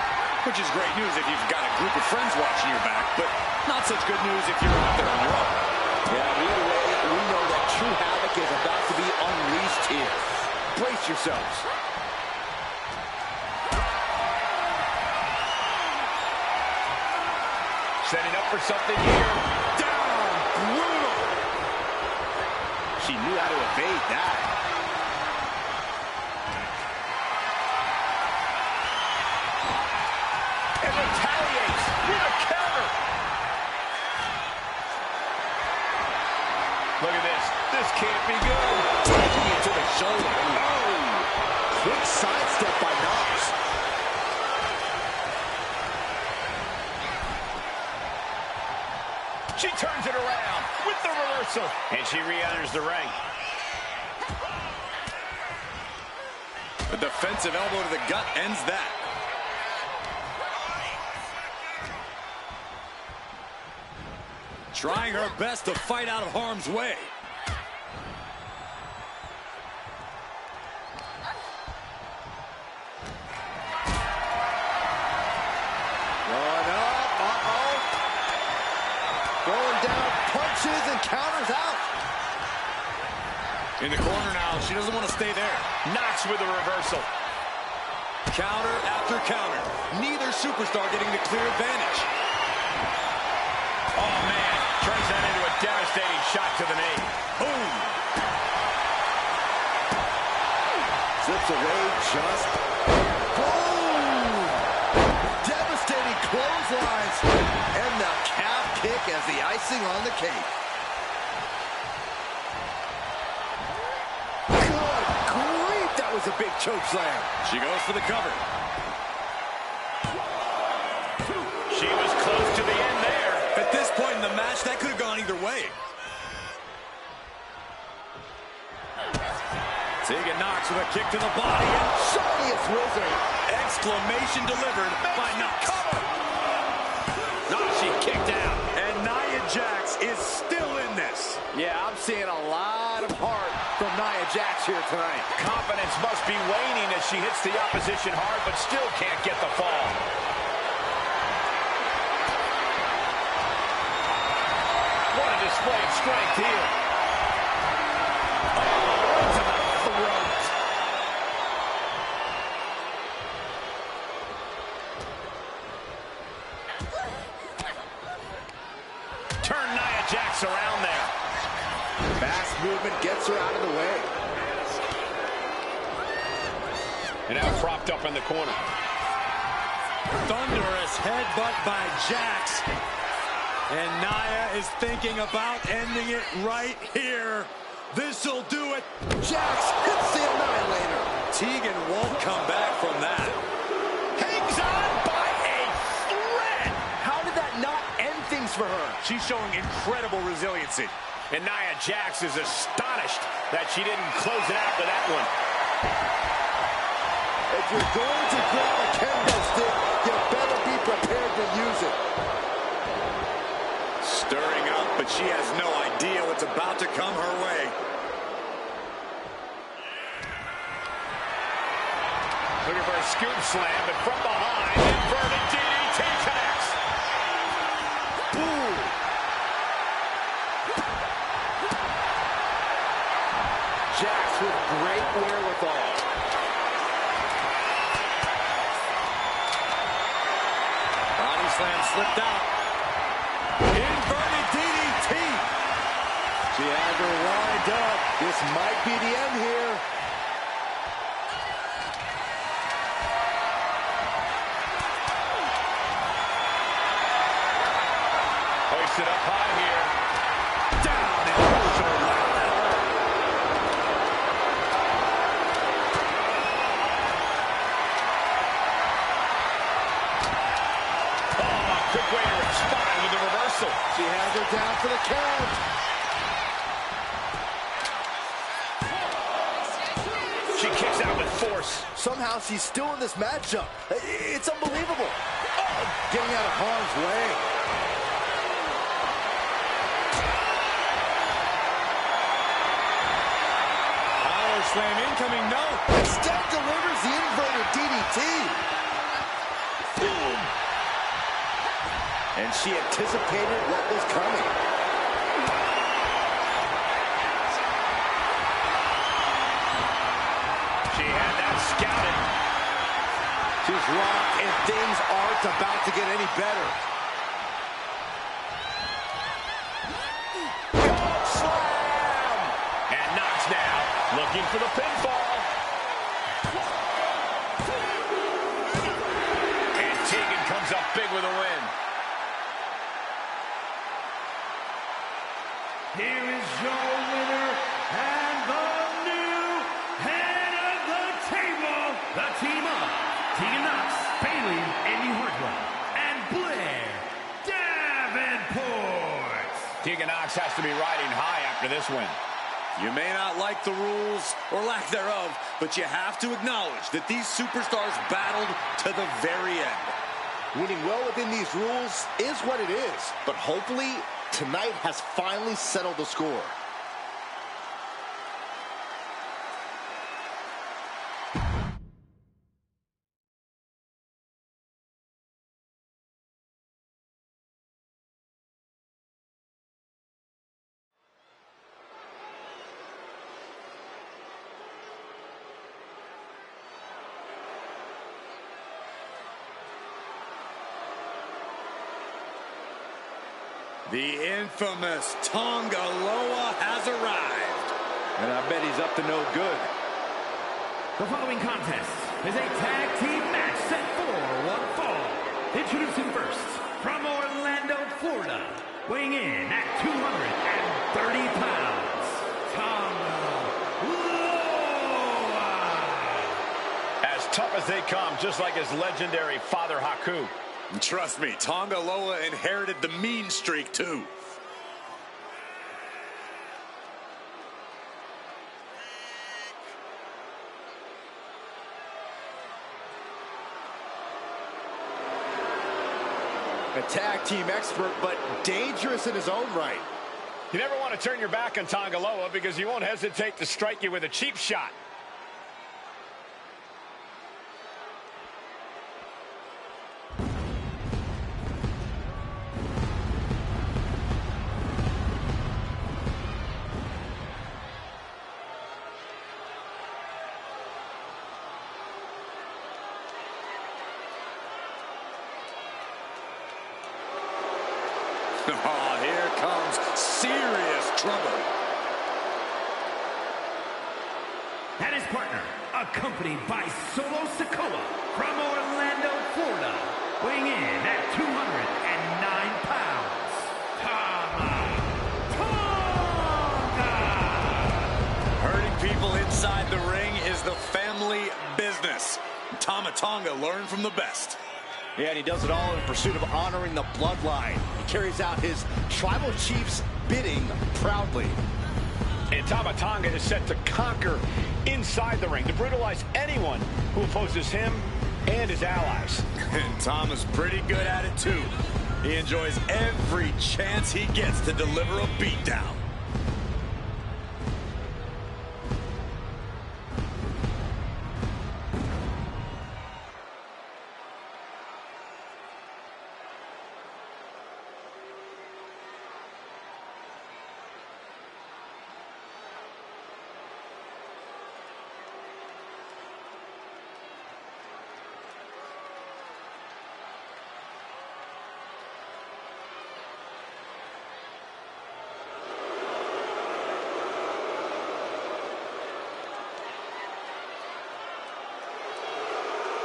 Which is great news if you've got a group of friends watching your back, but not such good news if you're out there on your own. Yeah, either way, we know that true havoc is about to be unleashed here. Brace yourselves. Setting up for something here. Down! Brutal! She knew how to evade that. And retaliates with a counter. Look at this. This can't be good. Taking it to the shoulder. Oh! Quick sidestep by Knox. She turns it around with the reversal. And she re-enters the ring. A defensive elbow to the gut ends that. Trying her best to fight out of harm's way. Going up, going down, punches and counters out. In the corner now, she doesn't want to stay there. Knox with a reversal. Counter after counter. Neither superstar getting the clear advantage. Oh, man. Turns that into a devastating shot to the knee. Boom. Slips away just. Boom! Devastating clotheslines. And the calf kick as the icing on the cake. Good grief, that was a big choke slam. She goes for the cover. She was close to the end there. At this point in the match, that could have gone either way. Tegan Knox with a kick to the body. Shiniest wizard. Exclamation delivered by Knox. She kicked out. And Nia Jax is still in this. Yeah, I'm seeing a lot of heart from Nia Jax here tonight. Confidence must be waning as she hits the opposition hard, but still can't get the fall. What a display of strength here. Oh, to the throat. Turn Nia Jax around there. Fast movement gets her out of the way. And now propped up in the corner. Thunderous headbutt by Jax. And Nia is thinking about ending it right here. This'll do it. Jax hits the Annihilator. Tegan won't come back from that. Hangs on by a thread. How did that not end things for her? She's showing incredible resiliency. And Nia Jax is astonished that she didn't close it out with that one. If you're going to grab a kendo stick, you better be prepared to use it. Stirring up, but she has no idea what's about to come her way. Looking for a scoop slam, but from behind, inverted DDT connects. Boom! Jax with great wherewithal. Body slam slipped out. Inverted DDT. She had her lined up. This might be the end here. Hoisted up high here. Down and also loud. Oh, quick way to respond with the reversal. She has her down for the count. She kicks out with force. Somehow she's still in this matchup. It's unbelievable. Oh, getting out of harm's way. Power slam incoming, no. Instead delivers the inverted DDT. Boom. And she anticipated what was coming. She had that scouted. She's locked, and things aren't about to get any better. Slam! And Knox now looking for the pinfall. And Tegan comes up big with a win. Here is your winner confidence has to be riding high after this win. You may not like the rules or lack thereof, but you have to acknowledge that these superstars battled to the very end. Winning well within these rules is what it is, but hopefully tonight has finally settled the score. The infamous Tonga Loa has arrived. And I bet he's up to no good. The following contest is a tag team match set for one fall. Introducing first, from Orlando, Florida, weighing in at 230 pounds, Tonga Loa. As tough as they come, just like his legendary father Haku. Trust me, Tonga Loa inherited the mean streak, too. A tag team expert, but dangerous in his own right. You never want to turn your back on Tonga Loa because he won't hesitate to strike you with a cheap shot. Oh, here comes serious trouble. And his partner, accompanied by Solo Sikoa from Orlando, Florida, weighing in at 209 pounds, Tonga. Hurting people inside the ring is the family business. Tama Tonga learned from the best. Yeah, and he does it all in pursuit of honoring the bloodline. He carries out his tribal chief's bidding proudly. And Tama Tonga is set to conquer inside the ring, to brutalize anyone who opposes him and his allies. And Tama's pretty good at it, too. He enjoys every chance he gets to deliver a beatdown.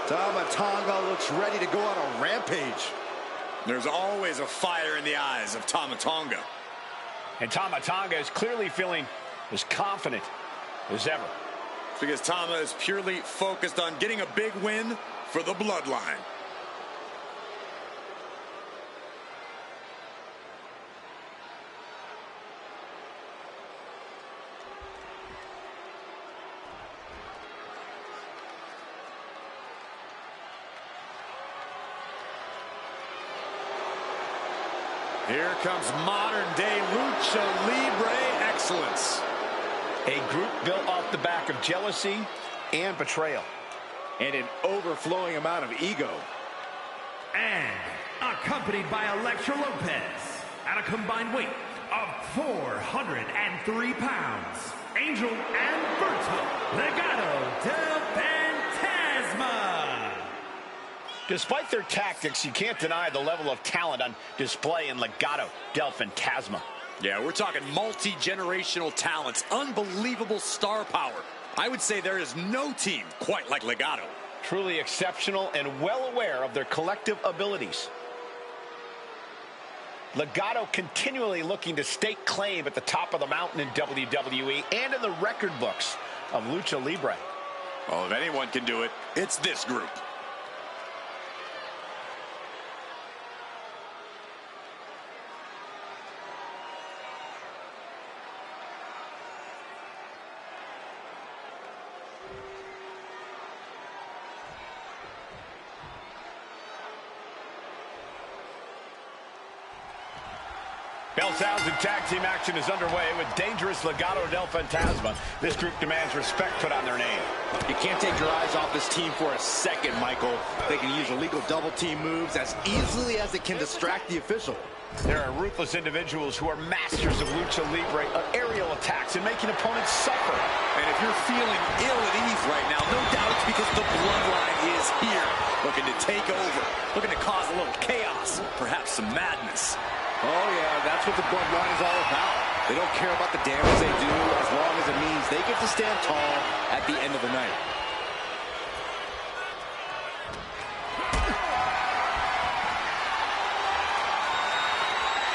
Tama Tonga looks ready to go on a rampage. There's always a fire in the eyes of Tama Tonga. And Tama Tonga is clearly feeling as confident as ever. Because Tama is purely focused on getting a big win for the bloodline. Here comes modern-day Lucha Libre excellence. A group built off the back of jealousy and betrayal. And an overflowing amount of ego. And accompanied by Elektra Lopez at a combined weight of 403 pounds, Angel and Berto Legado del Fantasma. Despite their tactics, you can't deny the level of talent on display in Legado del Fantasma. Yeah, we're talking multi-generational talents, unbelievable star power. I would say there is no team quite like Legado. Truly exceptional and well aware of their collective abilities. Legado continually looking to stake claim at the top of the mountain in WWE and in the record books of Lucha Libre. Well, if anyone can do it, it's this group. Bell sounds and tag team action is underway with Dangerous Legado del Fantasma. This group demands respect put on their name. You can't take your eyes off this team for a second, Michael. They can use illegal double team moves as easily as it can distract the official. There are ruthless individuals who are masters of lucha libre, aerial attacks, and making opponents suffer. And if you're feeling ill at ease right now, no doubt it's because the bloodline is here, looking to take over, looking to cause a little chaos, perhaps some madness. Oh, yeah, that's what the bloodline is all about. They don't care about the damage they do as long as it means they get to stand tall at the end of the night.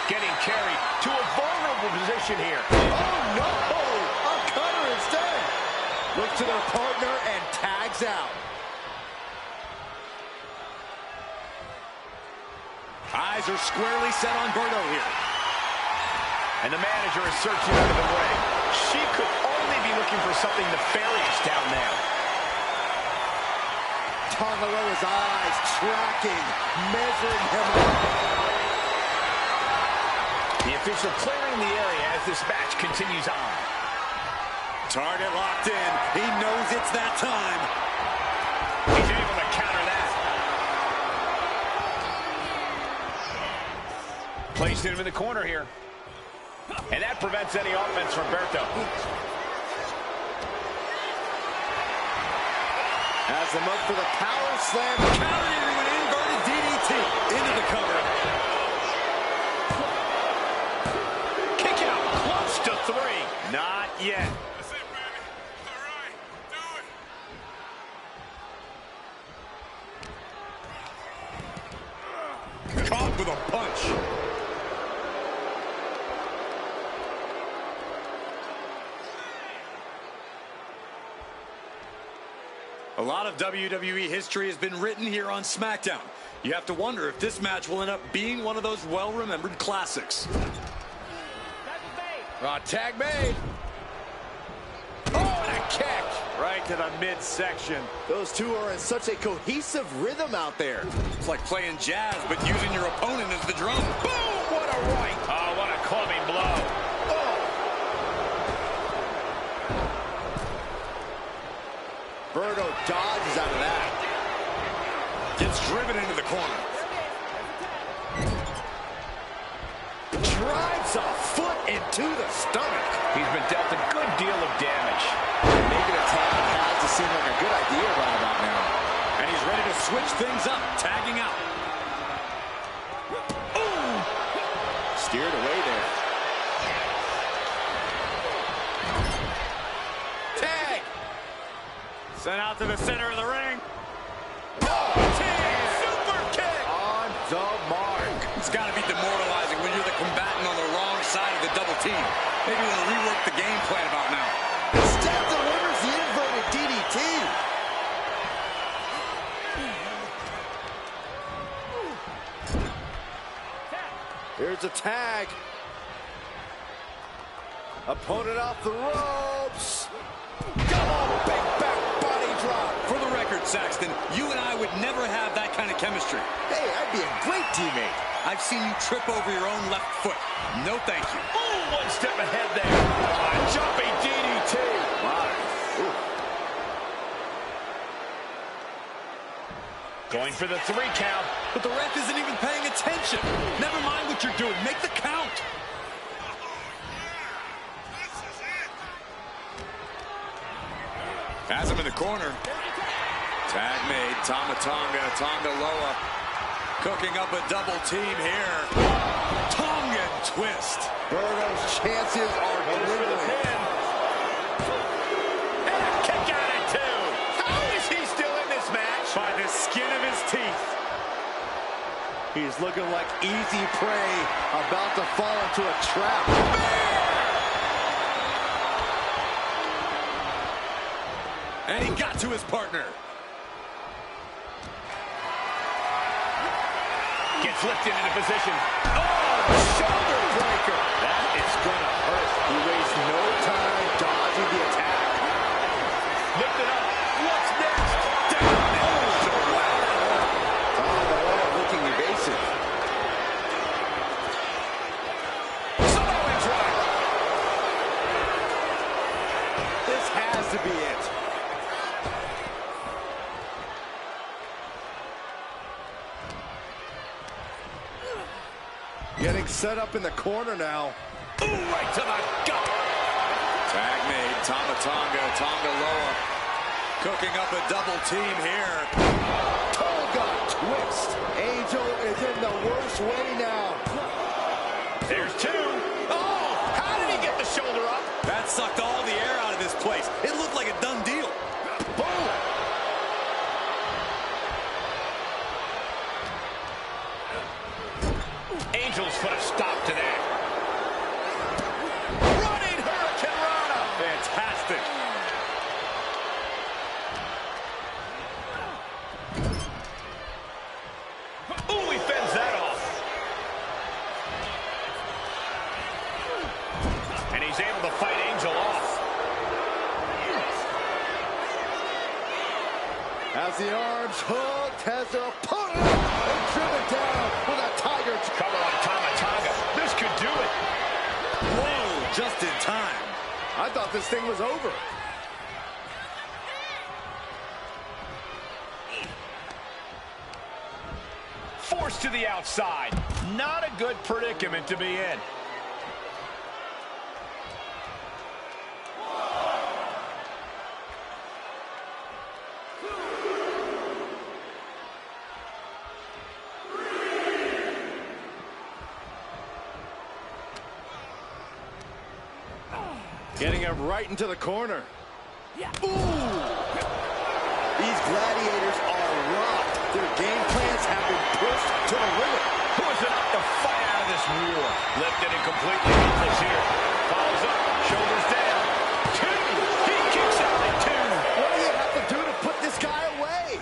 Getting carried to a vulnerable position here. Oh, no! A cutter instead. Look to their partner and tags out. Eyes are squarely set on Berto here. And the manager is searching under the ring. She could only be looking for something nefarious down there. Tongaloa's eyes tracking, measuring him up. The official clearing the area as this match continues on. Target locked in. He knows it's that time. He's able to counter that. Placed him in the corner here. And that prevents any offense from Berto. Has him up for the power slam. Countered into an inverted DDT. Into the cover. Kick out close to 3. Not yet. That's it, baby. All right, do it. Caught with a punch. A lot of WWE history has been written here on SmackDown. You have to wonder if this match will end up being one of those well-remembered classics. Tag made. Oh, and a kick. Right to the midsection. Those two are in such a cohesive rhythm out there. It's like playing jazz, but using your opponent as the drum. Boom! What a right. Oh, what a clubbing blow. Berto dodges out of that. Gets driven into the corner. Drives a foot into the stomach. He's been dealt a good deal of damage. Making a tag has to seem like a good idea right about now. And he's ready to switch things up, tagging out. Ooh! Steered away there. Tag! Sent out to the center of the ring. Super kick! On the mark. It's got to be demoralizing when you're the combatant on the wrong side of the double team. Maybe you want to rework the game plan about now. Instead delivers the inverted DDT. Here's a tag. Opponent off the ropes. Oh, big back body drop. For the record, Saxton, you and I would never have that kind of chemistry. Hey, I'd be a great teammate. I've seen you trip over your own left foot. No thank you. Oh, one step ahead there. A jumping DDT. Going for the 3 count. But the ref isn't even paying attention. Never mind what you're doing. Make the count. Has him in the corner. Tag made. Tongaloa cooking up a double team here. Tongan twist. Berto's chances are dwindling. And a kick out at 2. How is he still in this match? By the skin of his teeth. He's looking like easy prey, about to fall into a trap. And he got to his partner. Gets lifted into position. Oh, shoulder breaker. That is going to hurt. He wastes no time dodging the attack. Lifted up. What's next? Down. Oh, so wow. Looking evasive. This has to be it. Getting set up in the corner now. Ooh, right to the gut. Tag made. Tonga Loa. Cooking up a double team here. Tonga twist. Angel is in the worst way now. There's two. Oh, how did he get the shoulder up? That sucked all the air out of this place. It looked like a done deal. Boom. Angel's put a stop to that. Running Hurricane Rana. Fantastic. Ooh, he fends that off. And he's able to fight Angel off. Has the arms hooked, has their opponent and driven down with a tiger. Cover on Tonga. This could do it. Whoa, just in time. I thought this thing was over. Forced to the outside. Not a good predicament to be in. Getting him right into the corner. Ooh! These gladiators are rough. Their game plans have been pushed to the limit. Who is enough to fight out of this war? Lifted and completely helpless here. Follows up, shoulders down. Two! He kicks out at two. What do you have to do to put this guy away?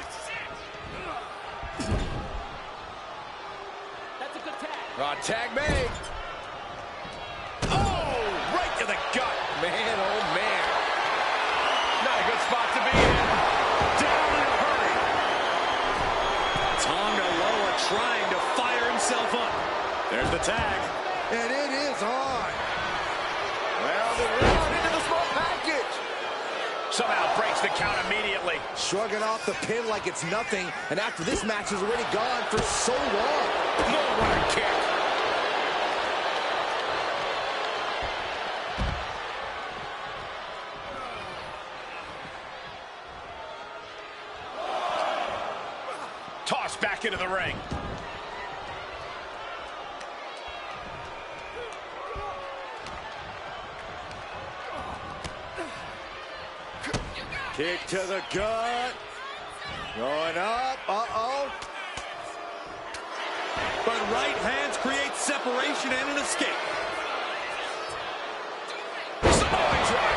That's a good tag. Tag made. Oh! Right to the gut. Man, oh man. Not a good spot to be in. Down in a hurry. Tonga Loa trying to fire himself up. There's the tag. And it is on. Well, they're out into the small package. Somehow breaks the count immediately. Shrugging off the pin like it's nothing. And after this match is already gone for so long. No running kick. Tossed back into the ring. Kick to the gut. Going up. Uh-oh. But right hands create separation and an escape. Samoan drop.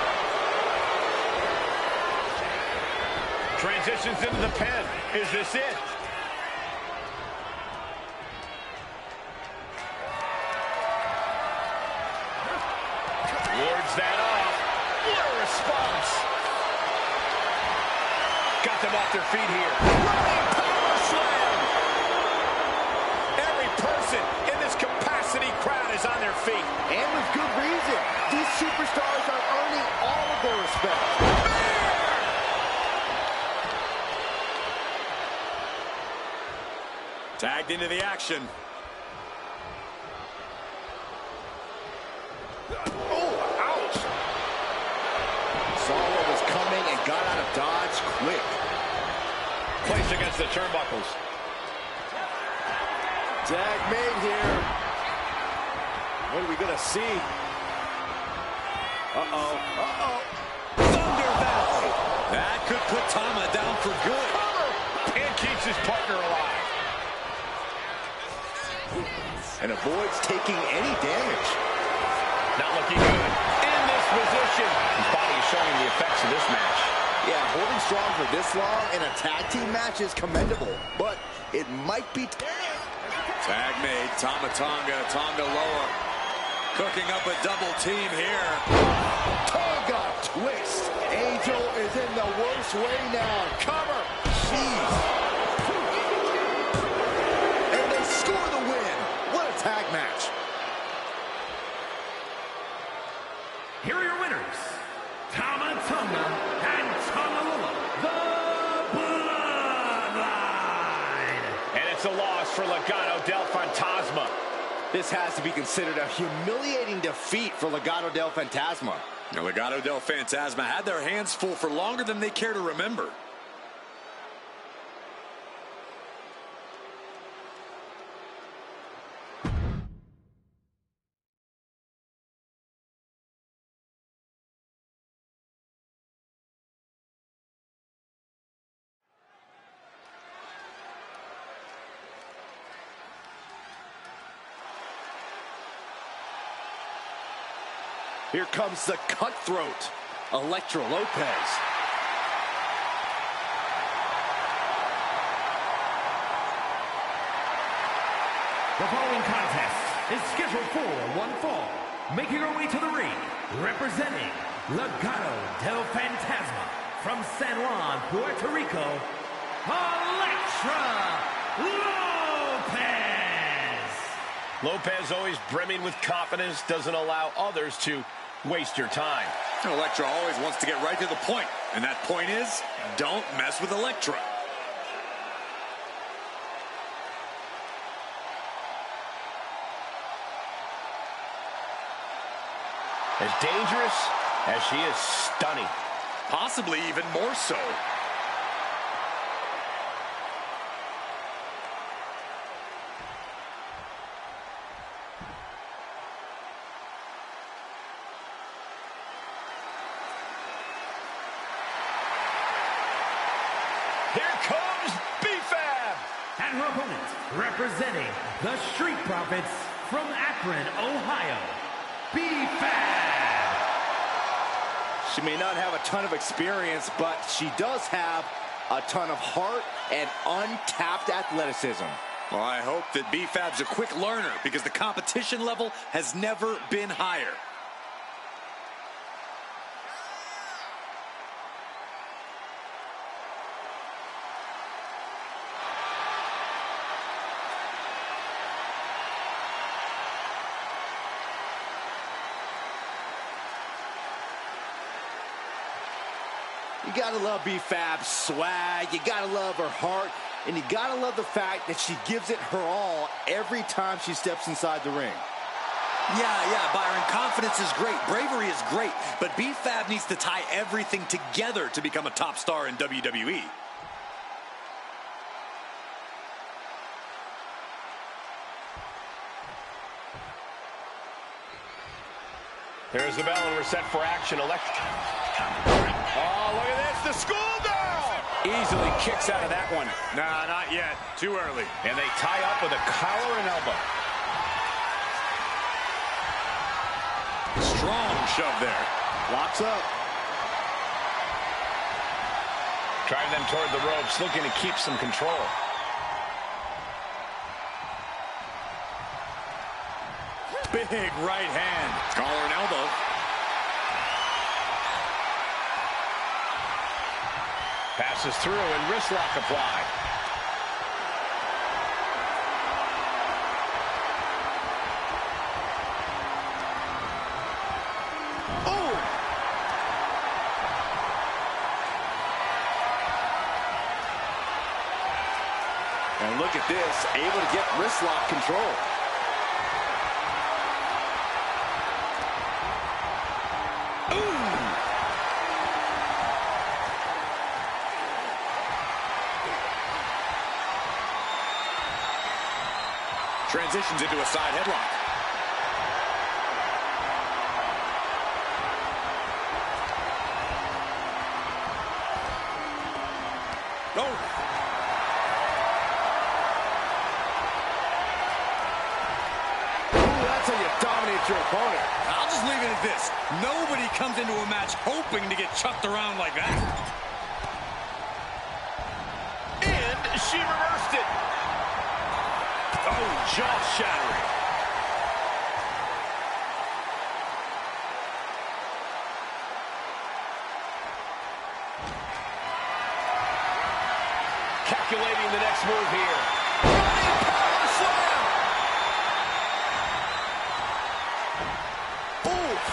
Transitions into the pen. Is this it? Wards that off. What a response. Got them off their feet here. Running power slam. Every person in this capacity crowd is on their feet. And with good reason. These superstars are earning all of their respect. Tagged into the action. Oh, ouch. Saw what was coming and got out of dodge quick. Placed against the turnbuckles. Tag made here. What are we going to see? Uh-oh. Uh-oh. Thunder Valley. That could put Tama down for good. And keeps his partner alive. And avoids taking any damage. Not looking good. In this position. His body is showing the effects of this match. Yeah, holding strong for this long in a tag team match is commendable. But it might be... Tag made. Tonga Loa. Cooking up a double team here. Tonga twist. Angel is in the worst way now. Cover. Jeez. And they score the win. What a tag match. Here are your winners, Tama Tonga and Tongalula, the Bloodline. And it's a loss for Legado del Fantasma. This has to be considered a humiliating defeat for Legado del Fantasma. Now, Legado del Fantasma had their hands full for longer than they care to remember. Here comes the cutthroat, Elektra Lopez. The following contest is scheduled for one fall. Making her way to the ring, representing Legado del Fantasma from San Juan, Puerto Rico, Elektra Lopez. Lopez, always brimming with confidence, doesn't allow others to waste your time. Elektra always wants to get right to the point, and that point is, don't mess with Elektra. As dangerous as she is stunning. Possibly even more so. Here comes B-Fab. And her opponent, representing the Street Profits from Akron, Ohio, B-Fab. She may not have a ton of experience, but she does have a ton of heart and untapped athleticism. Well, I hope that B-Fab's a quick learner because the competition level has never been higher. You gotta love B-Fab's swag, you gotta love her heart, and you gotta love the fact that she gives it her all every time she steps inside the ring. Yeah, Byron, confidence is great, bravery is great, but B-Fab needs to tie everything together to become a top star in WWE. There's the bell and we're set for action. Elektra. Oh, look at this, the schoolgirl! Easily kicks out of that one. Nah, not yet. Too early. And they tie up with a collar and elbow. Strong shove there. Locks up. Drive them toward the ropes, looking to keep some control. Big right hand. Collar and elbow. Passes through and wrist lock applied. Oh! And look at this, able to get wrist lock control. Transitions into a side headlock. Oh! Ooh, that's how you dominate your opponent. I'll just leave it at this. Nobody comes into a match hoping to get chucked around like that. And she reversed it. Oh, jaw-shattering. Calculating the next move here. Running power slam. Oof.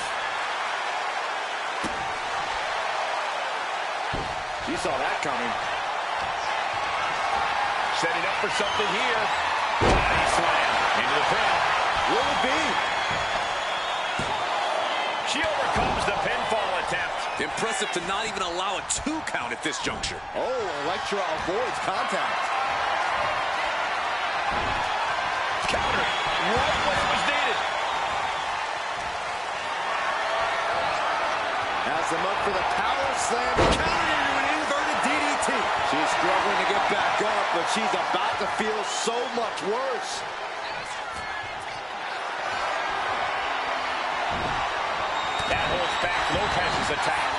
She saw that coming. Setting up for something here. Body slam into the pin. Will it be? She overcomes the pinfall attempt. Impressive to not even allow a 2 count at this juncture. Oh, Elektra avoids contact. Counter right when it was needed. Has them up for the power slam. Counter into an inverted DDT. She's struggling to get back up, but she's about to feel so much worse. That holds back Lopez's attack.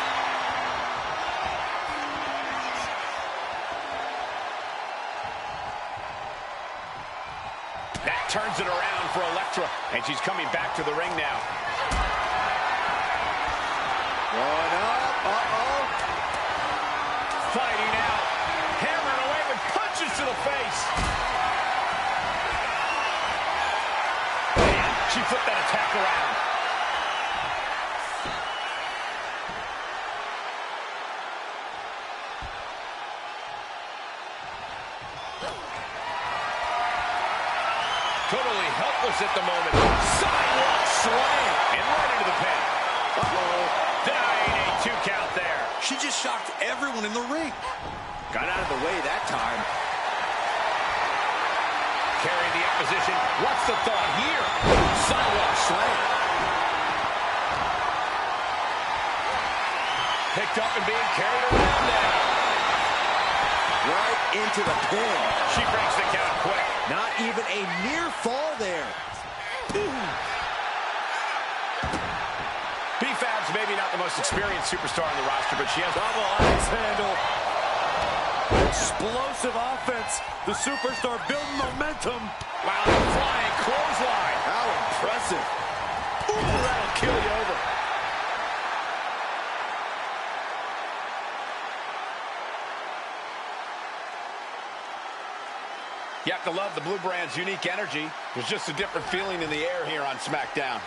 That turns it around for Elektra, and she's coming back to the ring now. Going up. Uh-oh. Fighting out. Hammering away with punches to the face. Man, she flipped that attack around. Totally helpless at the moment. Sidewalk slam. And right into the pin. Uh-oh. Denying a 2 count there. She just shocked everyone in the ring. Got out of the way that time. Carrying the opposition. What's the thought here? Sidewalk slam. Picked up and being carried around now. Right into the pin. She breaks the count quick. Not even a near fall there. B-Fab's maybe not the most experienced superstar on the roster, but she has Double axe handle. Explosive offense. The superstar building momentum. Wow, flying clothesline. How impressive. Ooh, that'll kill you over. You have to love the Blue Brand's unique energy. There's just a different feeling in the air here on SmackDown.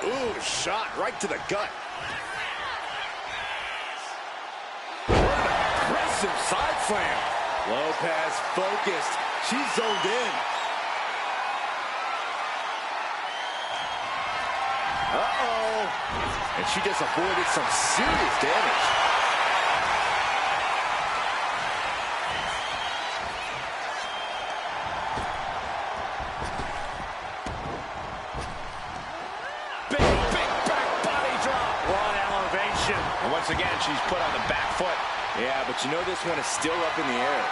Ooh, shot right to the gut. What an aggressive side slam. Lopez focused. She's zoned in. Uh-oh. And she just avoided some serious damage. And once again, she's put on the back foot. Yeah, but you know this one is still up in the air.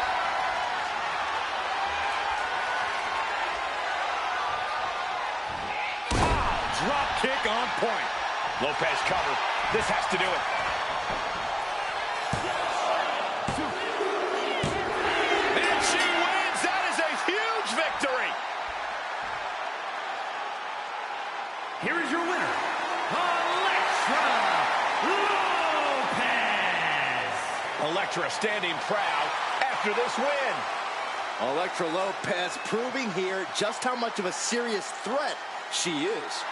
Wow, drop kick on point. Lopez cover. This has to do it. And she wins. That is a huge victory. Here is your winner, Elektra Lopez. Elektra standing proud after this win. Elektra Lopez proving here just how much of a serious threat she is.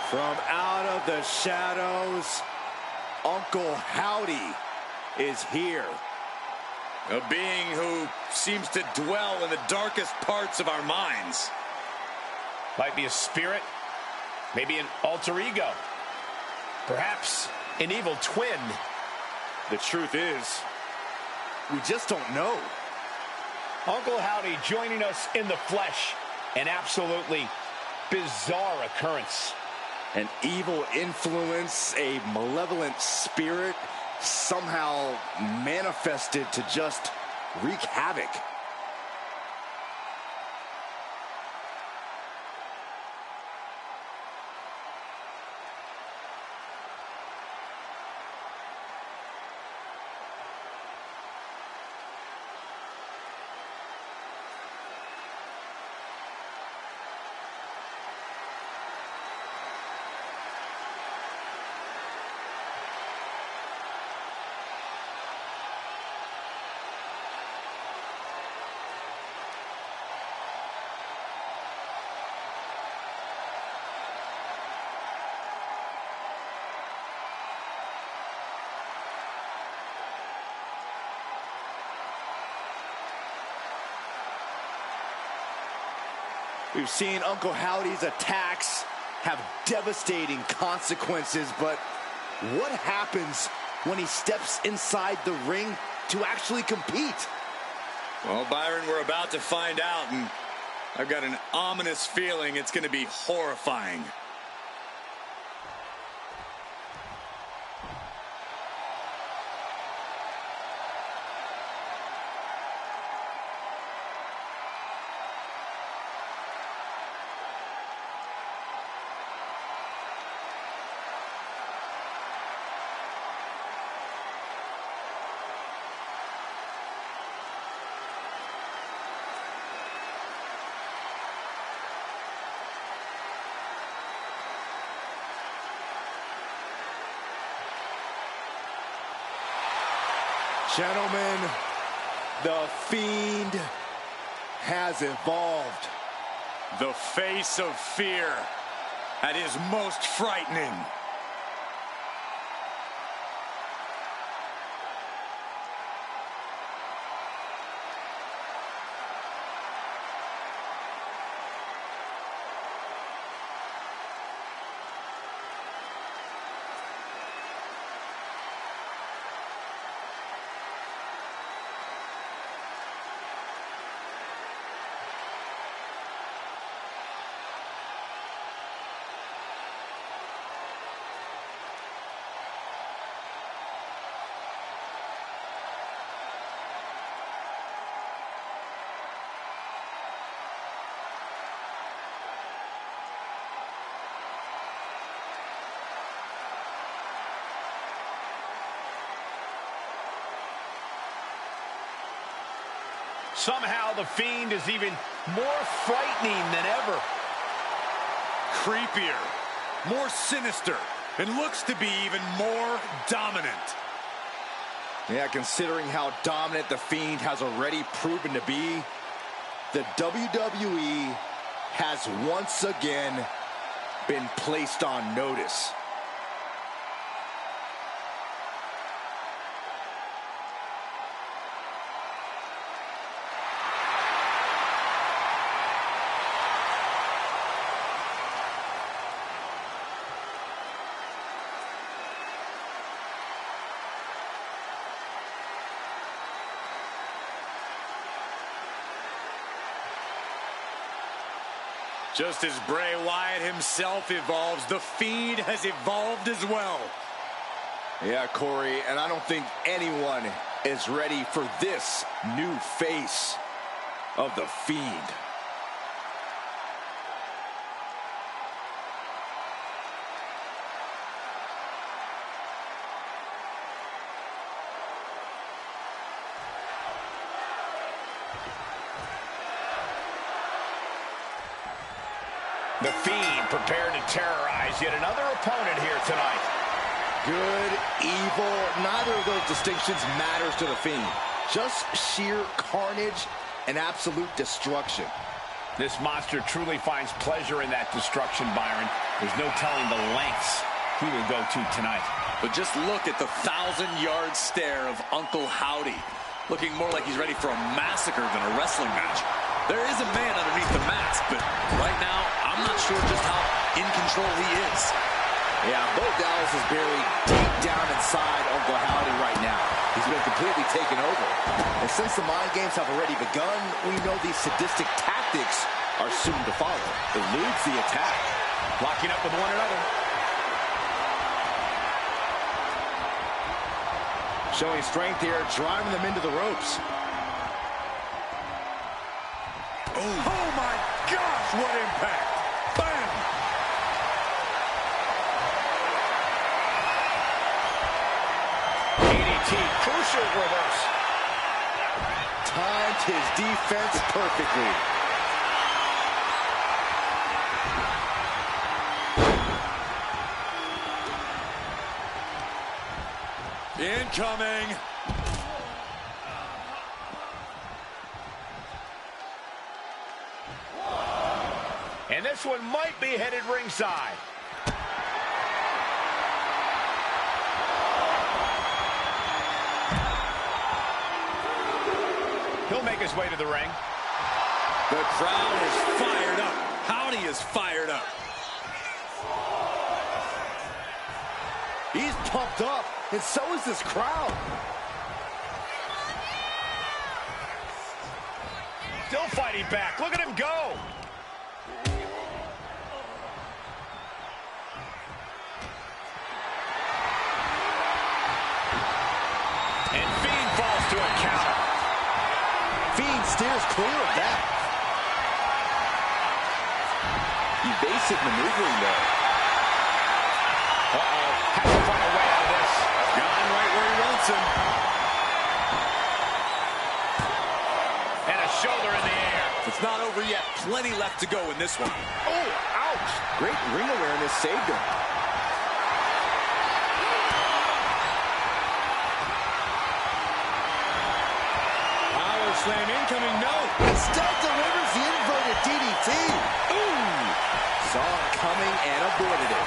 From out of the shadows, Uncle Howdy is here. A being who seems to dwell in the darkest parts of our minds. Might be a spirit, maybe an alter ego, perhaps an evil twin. The truth is, we just don't know. Uncle Howdy joining us in the flesh. An absolutely bizarre occurrence. An evil influence, a malevolent spirit, somehow manifested to just wreak havoc. We've seen Uncle Howdy's attacks have devastating consequences, but what happens when he steps inside the ring to actually compete? Well, Byron, we're about to find out, and I've got an ominous feeling it's going to be horrifying. Gentlemen, the Fiend has evolved. The face of fear at his most frightening. Somehow the Fiend is even more frightening than ever. Creepier, more sinister, and looks to be even more dominant. Yeah, considering how dominant the Fiend has already proven to be, the WWE has once again been placed on notice. Just as Bray Wyatt himself evolves, the Fiend has evolved as well. Yeah, Corey, and I don't think anyone is ready for this new face of the Fiend. The Fiend prepared to terrorize yet another opponent here tonight. Good, evil, neither of those distinctions matters to the Fiend. Just sheer carnage and absolute destruction. This monster truly finds pleasure in that destruction, Byron. There's no telling the lengths he will go to tonight. But just look at the 1,000-yard stare of Uncle Howdy, looking more like he's ready for a massacre than a wrestling match. There is a man underneath the mask, but right now, I'm not sure just how in control he is. Yeah, Bo Dallas is buried deep down inside Uncle Howdy right now. He's been completely taken over. And since the mind games have already begun, we know these sadistic tactics are soon to follow. Eludes the attack. Locking up with one another. Showing strength here, driving them into the ropes. Oh my gosh, what impact! Bam! DDT, crucial reverse. Timed his defense perfectly. Incoming! And this one might be headed ringside. He'll make his way to the ring. The crowd is fired up. Howdy is fired up. He's pumped up, and so is this crowd. Still fighting back. Look at him go. And Fiend falls to a counter. Fiend steers clear of that. Evasive maneuvering there. Uh-oh. Has to find a way out of this. Got him right where he wants him. And a shoulder in the air. It's not over yet. Plenty left to go in this one. Oh, ouch. Great ring awareness saved him. Power slam incoming, no. Instead delivers the inverted DDT. Ooh. Saw it coming and avoided it.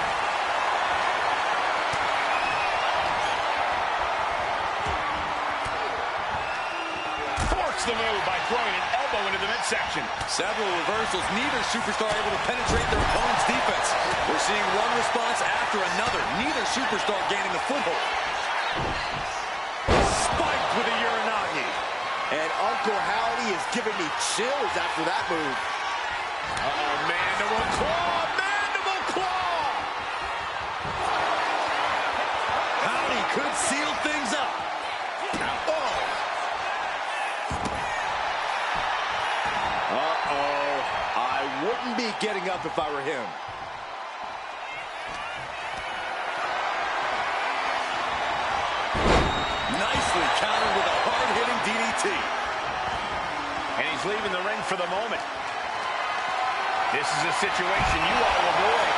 Forks the move by throwing an elbow into the midsection. Several reversals. Neither superstar able to penetrate their opponent's defense. We're seeing one response after another. Neither superstar gaining a foothold. Spiked with a Uranagi. And Uncle Howdy is giving me chills after that move. Uh-oh, mandible claw, mandible claw. Howdy could seal things up. Uh-oh. I wouldn't be getting up if I were him. Nicely countered with a hard-hitting DDT. And he's leaving the ring for the moment. This is a situation you ought to avoid.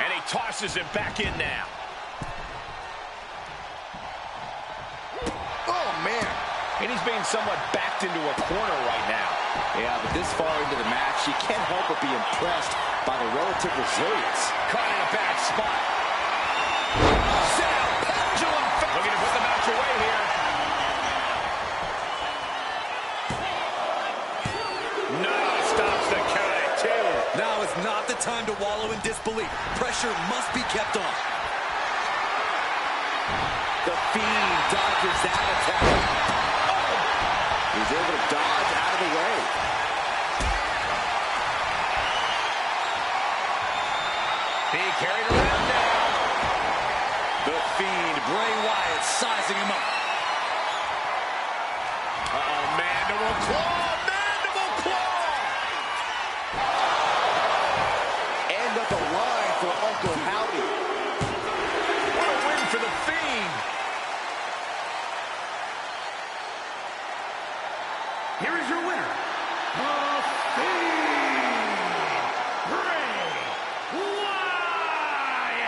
And he tosses him back in now. Oh, man. And he's being somewhat backed into a corner right now. Yeah, but this far into the match, you can't help but be impressed by the relative resilience. Caught in a bad spot. Set out pendulum. Looking to put the match away here. No, stops the count at 2. Now is not the time to wallow in disbelief. Pressure must be kept on. The Fiend dodges that attack. He's able to dodge out of the way. Being carried around now. The Fiend, Bray Wyatt, sizing him up. Uh-oh, mandible claw, mandible claw. End of the line for Uncle Howdy. What a win for the Fiend. Here is your winner, the Fiend, Bray Wyatt.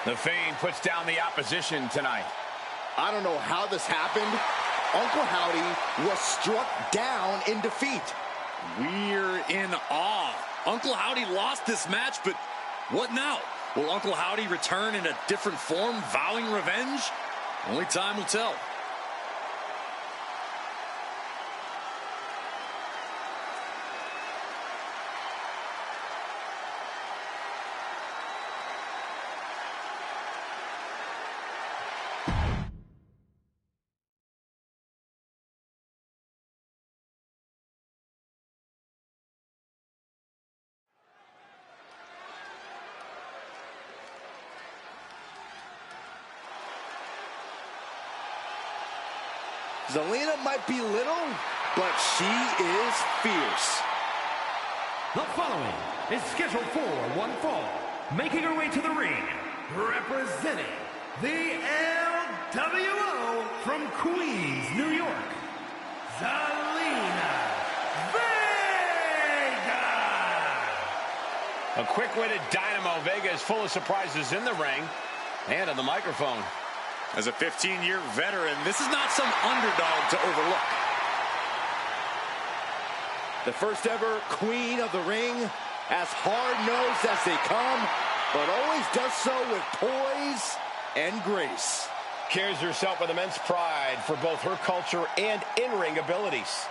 The Fiend puts down the opposition tonight. I don't know how this happened. Uncle Howdy was struck down in defeat. We're in awe. Uncle Howdy lost this match, but what now? Will Uncle Howdy return in a different form, vowing revenge? Only time will tell. Zelina might be little, but she is fierce. The following is scheduled for one fall, making her way to the ring, representing the LWO from Queens, New York, Zelina Vega. A quick-witted Dynamo. Vega is full of surprises in the ring and on the microphone. As a 15-year veteran, this is not some underdog to overlook. The first ever queen of the ring, as hard-nosed as they come, but always does so with poise and grace. carries herself with immense pride for both her culture and in-ring abilities.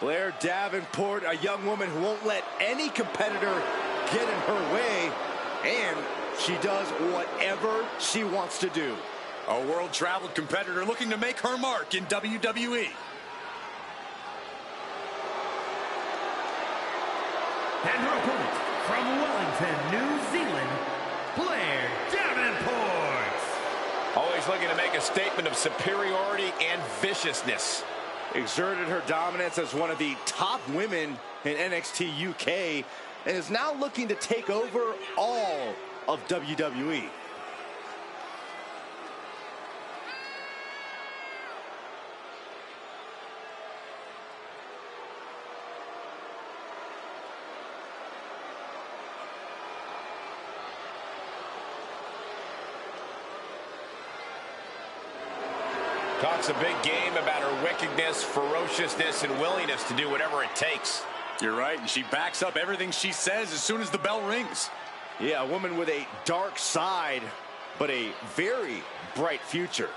Blair Davenport, a young woman who won't let any competitor get in her way, and she does whatever she wants to do. A world-traveled competitor looking to make her mark in WWE. And her opponent, from Wellington, New Zealand, Blair Davenport. Always looking to make a statement of superiority and viciousness. Exerted her dominance as one of the top women in NXT UK and is now looking to take over all of WWE. Talks a big game about her wickedness, ferociousness, and willingness to do whatever it takes. You're right, and she backs up everything she says as soon as the bell rings. Yeah, a woman with a dark side, but a very bright future.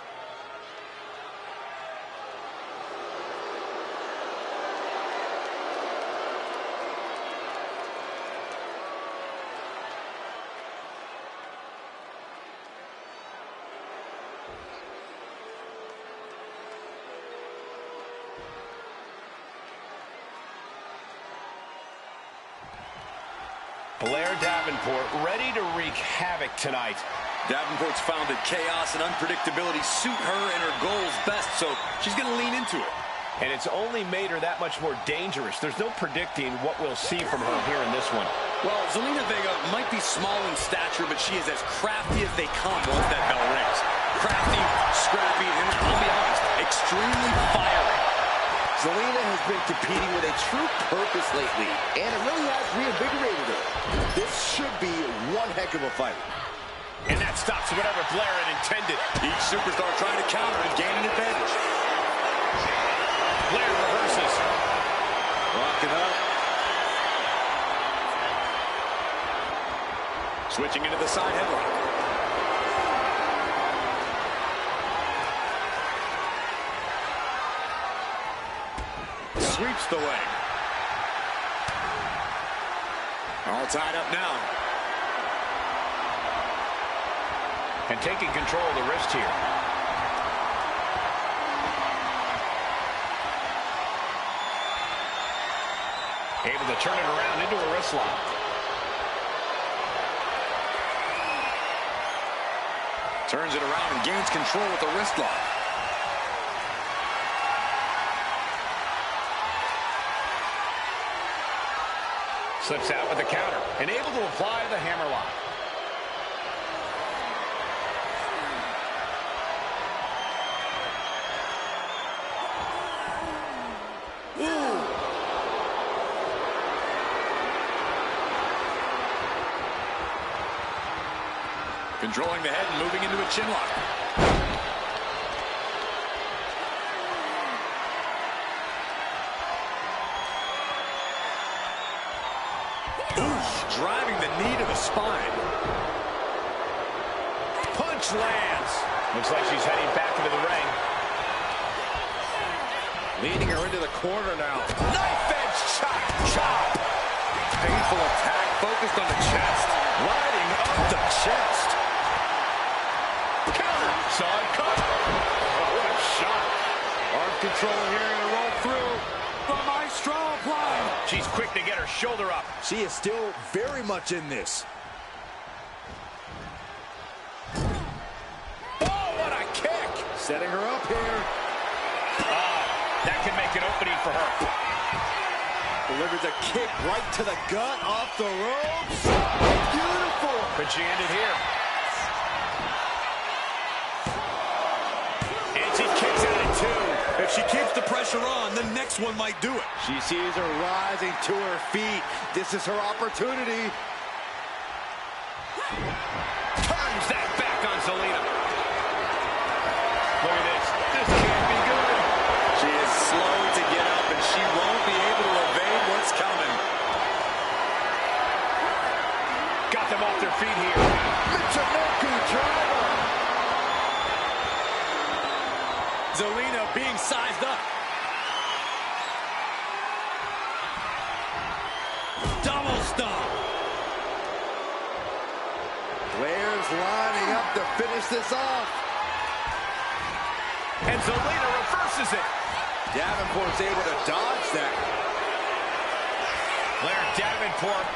Blair Davenport ready to wreak havoc tonight. Davenport's found that chaos and unpredictability suit her and her goals best, so she's going to lean into it. And it's only made her that much more dangerous. There's no predicting what we'll see from her here in this one. Well, Zelina Vega might be small in stature, but she is as crafty as they come once that bell rings. Crafty, scrappy, and I'll be honest, extremely fiery. Zelina has been competing with a true purpose lately, and it really has reinvigorated her. This should be one heck of a fight. And that stops whatever Blair had intended. Each superstar trying to counter and gain an advantage. Blair reverses. Locking up. Switching into the side headlock. Sweeps the leg. All tied up now. And taking control of the wrist here. Able to turn it around into a wrist lock. Turns it around and gains control with the wrist lock. Slips out with the counter and able to apply the hammerlock. Controlling the head and moving into a chin lock. Driving the knee to the spine. Punch lands. Looks like she's heading back into the ring. Leading her into the corner now. Knife edge chop. Chop. Painful attack focused on the chest. Riding up the chest. Counter. Saw it cut. Oh, what a shot. Arm control here and roll through. The maestro applied. She's quick to get her shoulder up. She is still very much in this. Oh, what a kick. Setting her up here. That can make an opening for her. Delivers a kick right to the gut, off the ropes. Beautiful. Could she end it here? And she kicks out at two. If she keeps the pressure on, the next one might do it. She sees her rising to her feet. This is her opportunity. Turns that back on Zelina. Look at this. This can't be good. She is slow to get up, and she won't be feet here. Michinoku driver. Zelina being sized up. Double stomp. Blair's lining up to finish this off. And Zelina reverses it. Davenport's able to dodge that. Blair Davenport.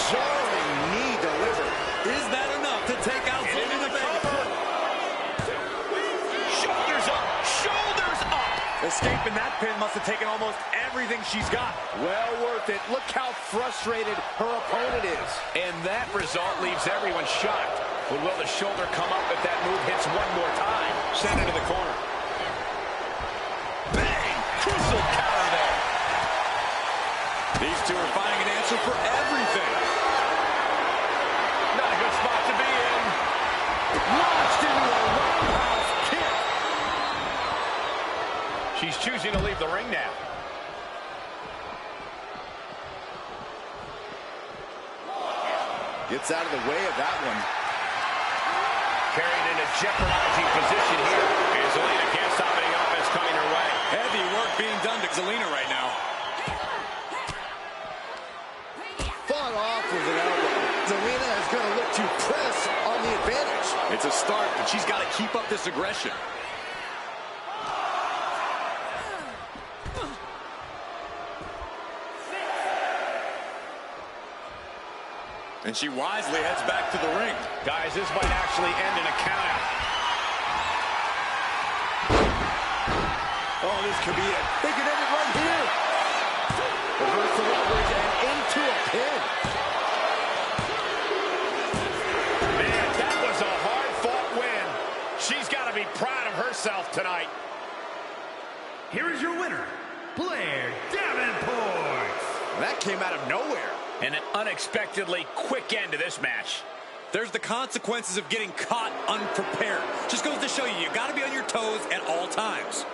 Soaring knee delivered. Is that enough to take out Zelina Vega? Shoulders up. Shoulders up. Escaping that pin must have taken almost everything she's got. Well worth it. Look how frustrated her opponent is. And that result leaves everyone shocked. But will the shoulder come up if that move hits one more time? Send into the corner. Bang! Crucial counter there. These two are finding an answer for everything. Not a good spot to be in. Launched into a roundhouse kick. She's choosing to leave the ring now. Gets out of the way of that one. Carried in a jeopardizing position here. And Zelina can't stop any offense coming her way. Heavy work being done to Zelina right now. Fought off with an elbow. Zelina is going to look to press on the advantage. It's a start, but she's got to keep up this aggression. And she wisely heads back to the ring. Guys, this might actually end in a countout. Oh, this could be it. They could end it right here. Reverse the leverage and into a pin. Man, that was a hard-fought win. She's got to be proud of herself tonight. Here is your winner, Blair Davenport. That came out of nowhere. And an unexpectedly quick end to this match. There's the consequences of getting caught unprepared. Just goes to show you, you got to be on your toes at all times.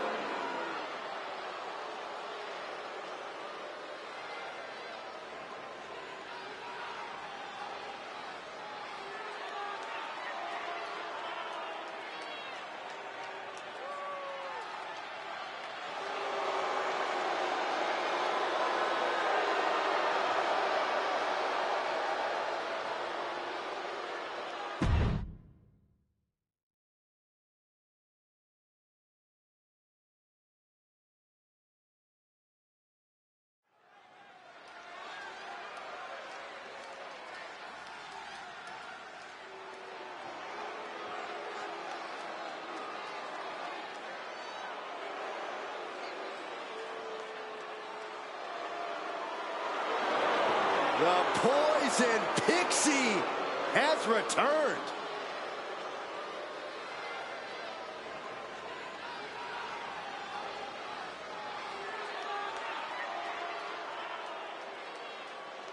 The Poison Pixie has returned.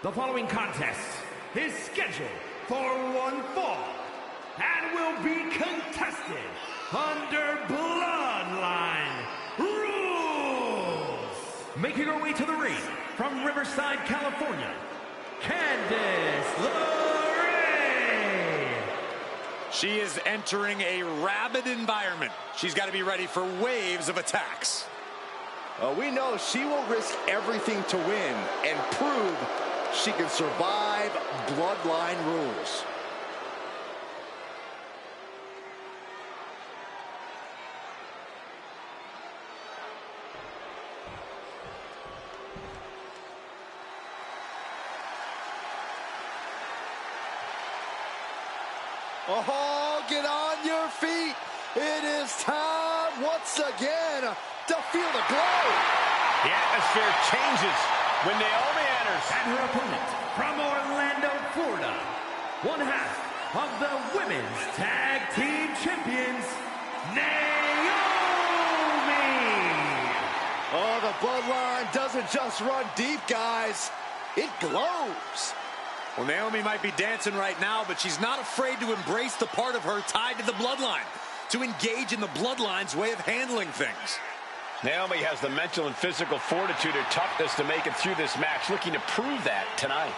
The following contest is scheduled for one fall and will be contested under Bloodline rules. Making her way to the ring from Riverside, California, Candice LeRae. She is entering a rabid environment. She's got to be ready for waves of attacks. We know she will risk everything to win and prove she can survive Bloodline rules. Oh, get on your feet. It is time once again to feel the glow. The atmosphere changes when Naomi enters. And her opponent from Orlando, Florida, one half of the Women's Tag Team Champions, Naomi. Oh, the Bloodline doesn't just run deep, guys. It glows. Well, Naomi might be dancing right now, but she's not afraid to embrace the part of her tied to the Bloodline, to engage in the Bloodline's way of handling things. Naomi has the mental and physical fortitude and toughness to make it through this match, looking to prove that tonight.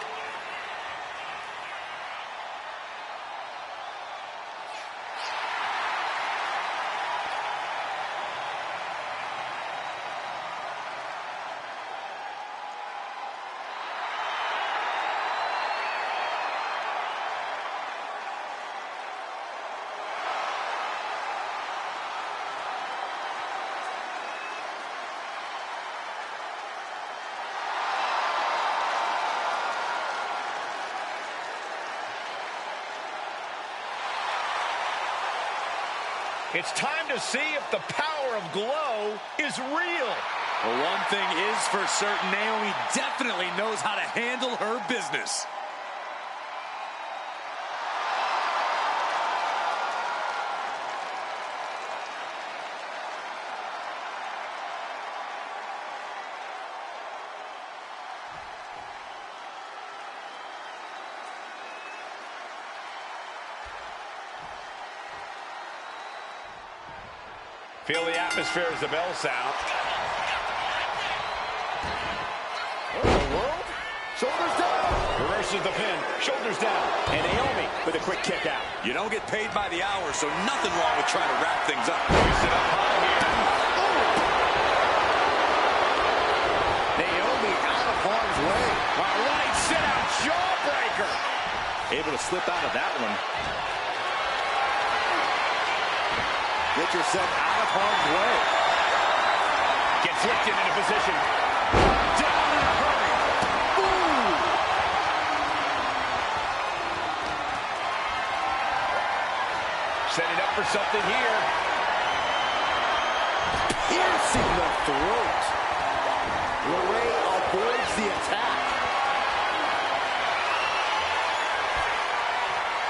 It's time to see if the power of Glow is real. Well, one thing is for certain, Naomi definitely knows how to handle her business. Feel the atmosphere as the bell sound. What in the world? Shoulders down. Reverses the pin. Shoulders down. And Naomi with a quick kick out. You don't get paid by the hour, so nothing wrong with trying to wrap things up. Hoisted up high here. Naomi out of harm's way. A right sit-out jawbreaker. Able to slip out of that one. Get yourself out of harm's way. Gets lifted into position. Down in a hurry. Ooh. Setting up for something here. Piercing the throat. Wwe avoids the attack.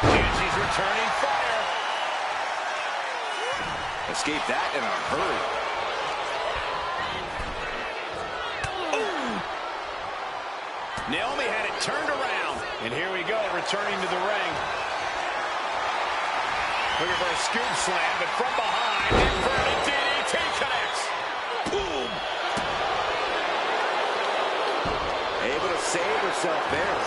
And she's returning fire. Escape that in a hurry. Ooh. Naomi had it turned around. And here we go, returning to the ring. Looking for a scoop slam, but from behind, inverted DDT connects. Boom. Able to save herself there.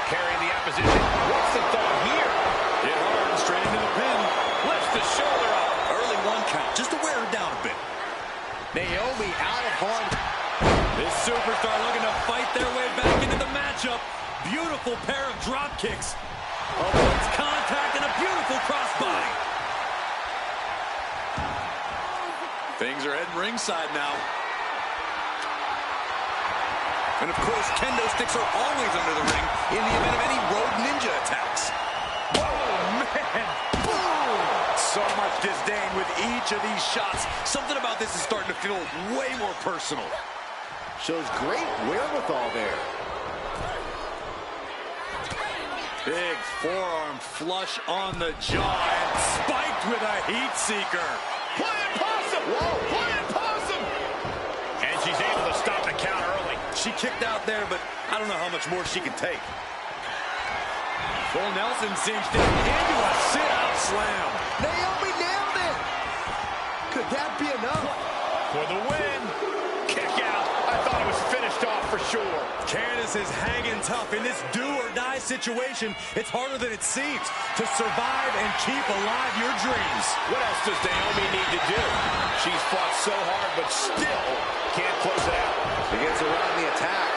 Carrying the opposition. What's the thought here? Hit hard, straight into the pin. Lifts the shoulder up. Early one count, just to wear her down a bit. Naomi out of harm. This superstar looking to fight their way back into the matchup. Beautiful pair of drop kicks. Avoids contact and a beautiful crossbody. Things are heading ringside now. And of course, kendo sticks are always under the ring in the event of any road ninja attacks. Oh, man. Boom! So much disdain with each of these shots. Something about this is starting to feel way more personal. Shows great wherewithal there. Big forearm flush on the jaw and spiked with a heat seeker. Flying possum. Whoa, flying possum. And she's able to stop the count early. She kicked out there, but I don't know how much more she can take. Full Nelson cinched in into a sit-out slam. Naomi nailed it. Could that be enough? For the win. Kick out. I thought it was finished off for sure. Candace is hanging tough. In this do-or-die situation, it's harder than it seems to survive and keep alive your dreams. What else does Naomi need to do? She's fought so hard, but still can't close it out. She gets around the attack.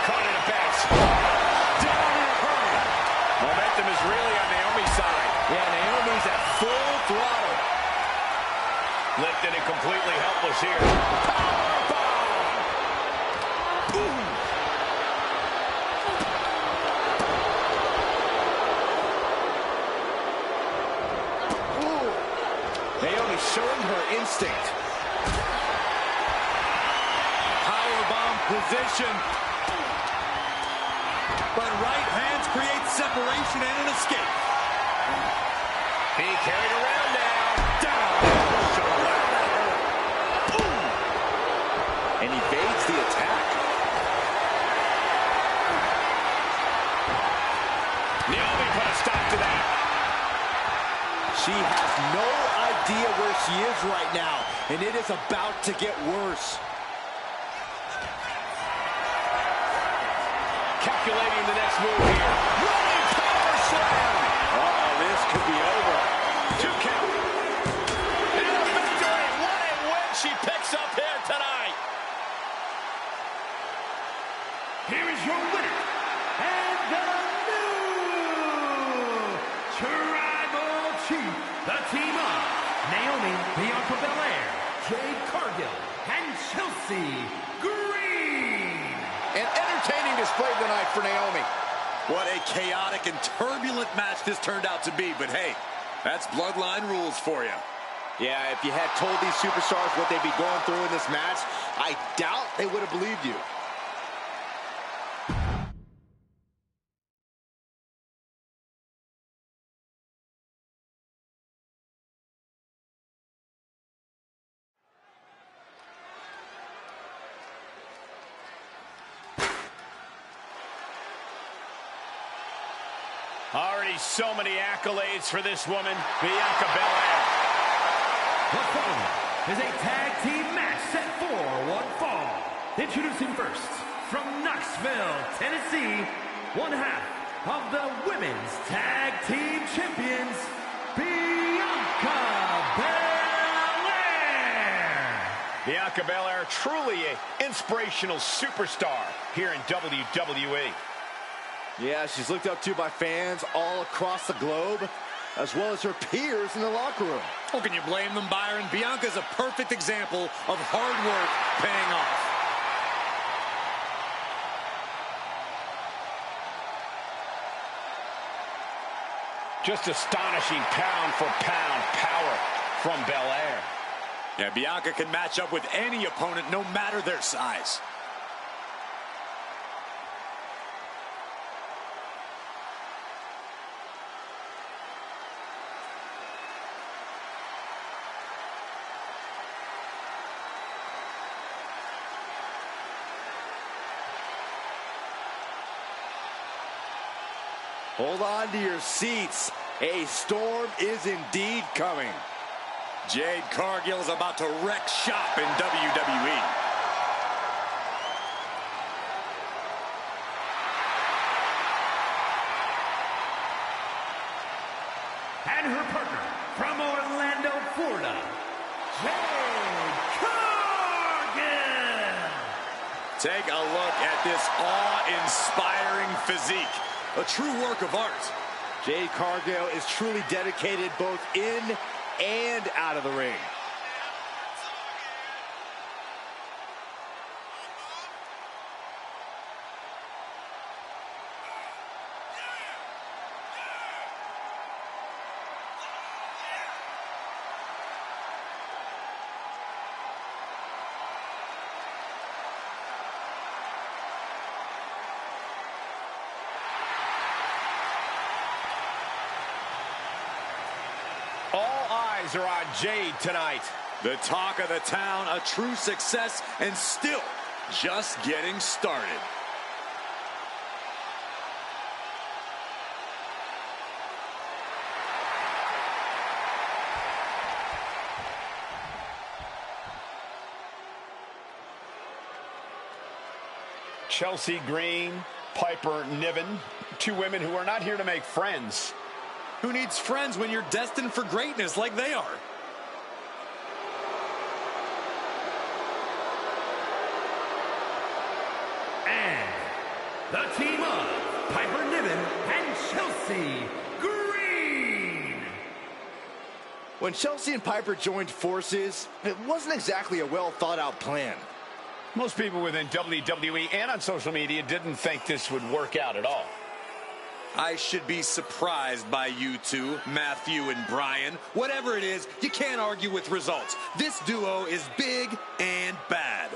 Caught in a bad spot. Down in a hurry. Momentum is really on Naomi's side. Yeah, Naomi's at full throttle. Lifted and completely helpless here. Naomi showing her instinct. Powerbomb position. But right hands create separation and an escape. Being carried around now. Down. And evades the attack. Naomi put a stop to that. She has no idea where she is right now, and it is about to get worse. Calculating the next move here. Running power slam! Oh, this could be over. 2 count. And a victory. What a win she picks up here tonight. Here is your winner, and the new Tribal Chief, the team of Naomi, Bianca Belair, Jade Cargill, and Chelsea Green. An entertaining display tonight for Naomi. What a chaotic and turbulent match this turned out to be. But hey, that's Bloodline rules for you. Yeah, if you had told these superstars what they'd be going through in this match, I doubt they would have believed you. Already so many accolades for this woman, Bianca Belair. The following is a tag team match set for one fall. Introducing first, from Knoxville, Tennessee, one half of the Women's Tag Team Champions, Bianca Belair. Bianca Belair, truly an inspirational superstar here in WWE. Yeah, she's looked up to by fans all across the globe, as well as her peers in the locker room. Oh, can you blame them, Byron? Bianca's a perfect example of hard work paying off. Just astonishing pound-for-pound power from Belair. Yeah, Bianca can match up with any opponent, no matter their size. Hold on to your seats. A storm is indeed coming. Jade Cargill is about to wreck shop in WWE. And her partner from Orlando, Florida, Jade Cargill. Take a look at this awe-inspiring physique. A true work of art. Jade Cargill is truly dedicated both in and out of the ring. All eyes are on Jade tonight. The talk of the town, a true success, and still just getting started. Chelsea Green, Piper Niven, two women who are not here to make friends. Who needs friends when you're destined for greatness like they are? And the team of Piper Niven and Chelsea Green. When Chelsea and Piper joined forces, it wasn't exactly a well thought out plan. Most people within WWE and on social media didn't think this would work out at all. I should be surprised by you two, Matthew and Brian. Whatever it is, you can't argue with results. This duo is big and bad.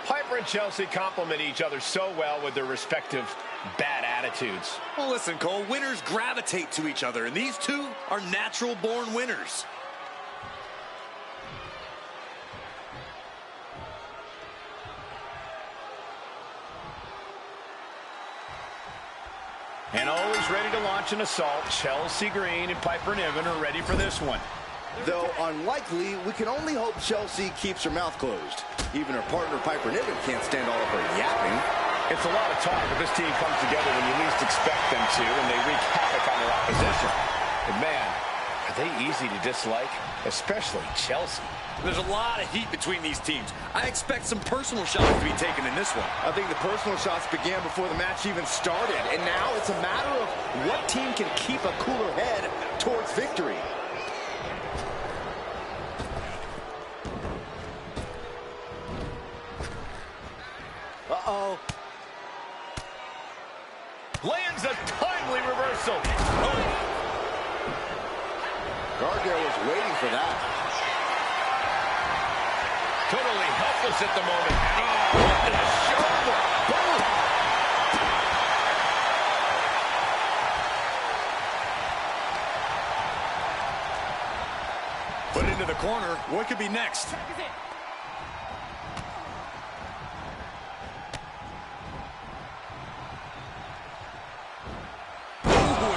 Piper and Chelsea complement each other so well with their respective bad attitudes. Well, listen, Cole, winners gravitate to each other, and these two are natural-born winners. And always ready to launch an assault, Chelsea Green and Piper Niven are ready for this one. Though unlikely, we can only hope Chelsea keeps her mouth closed. Even her partner, Piper Niven, can't stand all of her yapping. It's a lot of talk, but this team comes together when you least expect them to, and they wreak havoc on their opposition. And man, they easy to dislike? Especially Chelsea. There's a lot of heat between these teams. I expect some personal shots to be taken in this one. I think the personal shots began before the match even started, and now it's a matter of what team can keep a cooler head towards victory. Uh-oh. Lands a timely reversal. Oh. Gargano was waiting for that. Totally helpless at the moment. Oh, and a shoulder. Boom. Put into the corner. What could be next?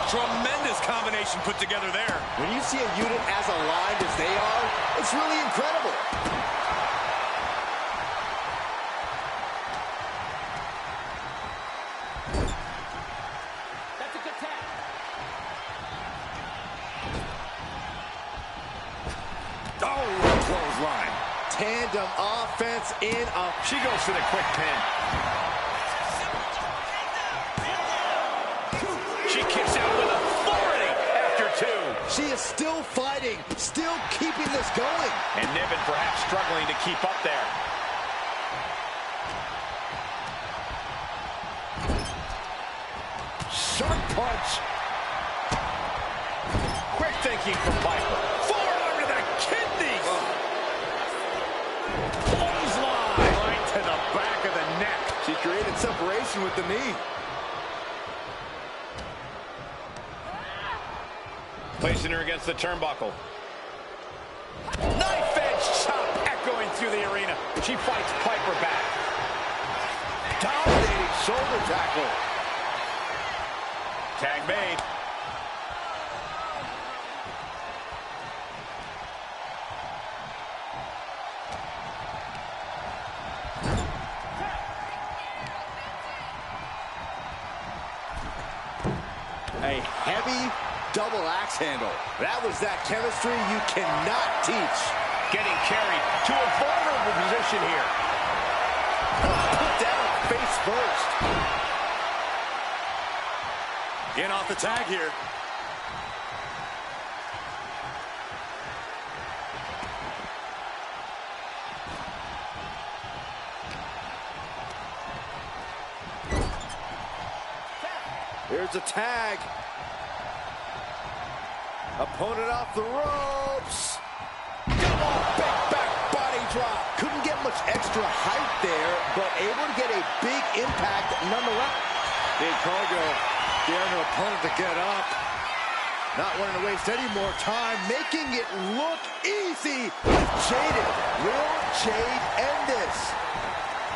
Tremendous combination put together there. When you see a unit as aligned as they are, it's really incredible. That's a good tap. Oh, clothesline. Tandem offense in a... She goes for the quick pin. She kicks out with authority after two. She is still fighting, still keeping this going. And Niven perhaps struggling to keep up there. Sharp punch. Quick thinking from Piper. Forearm to the kidneys. Clothesline right to the back of the neck. She created separation with the knee. Placing her against the turnbuckle. Knife edge chop Echoing through the arena. She fights Piper back. Dominating shoulder tackle. Tag made. A heavy double axe handle. That was that chemistry you cannot teach. Getting carried to a vulnerable position here. Put down face first. in off the tag here. Here's a tag. Opponent off the ropes. Double big back body drop. Couldn't get much extra height there, but able to get a big impact nonetheless. Big Cargo daring her opponent to get up. Not wanting to waste any more time, making it look easy with Jaded. Will Jade end this?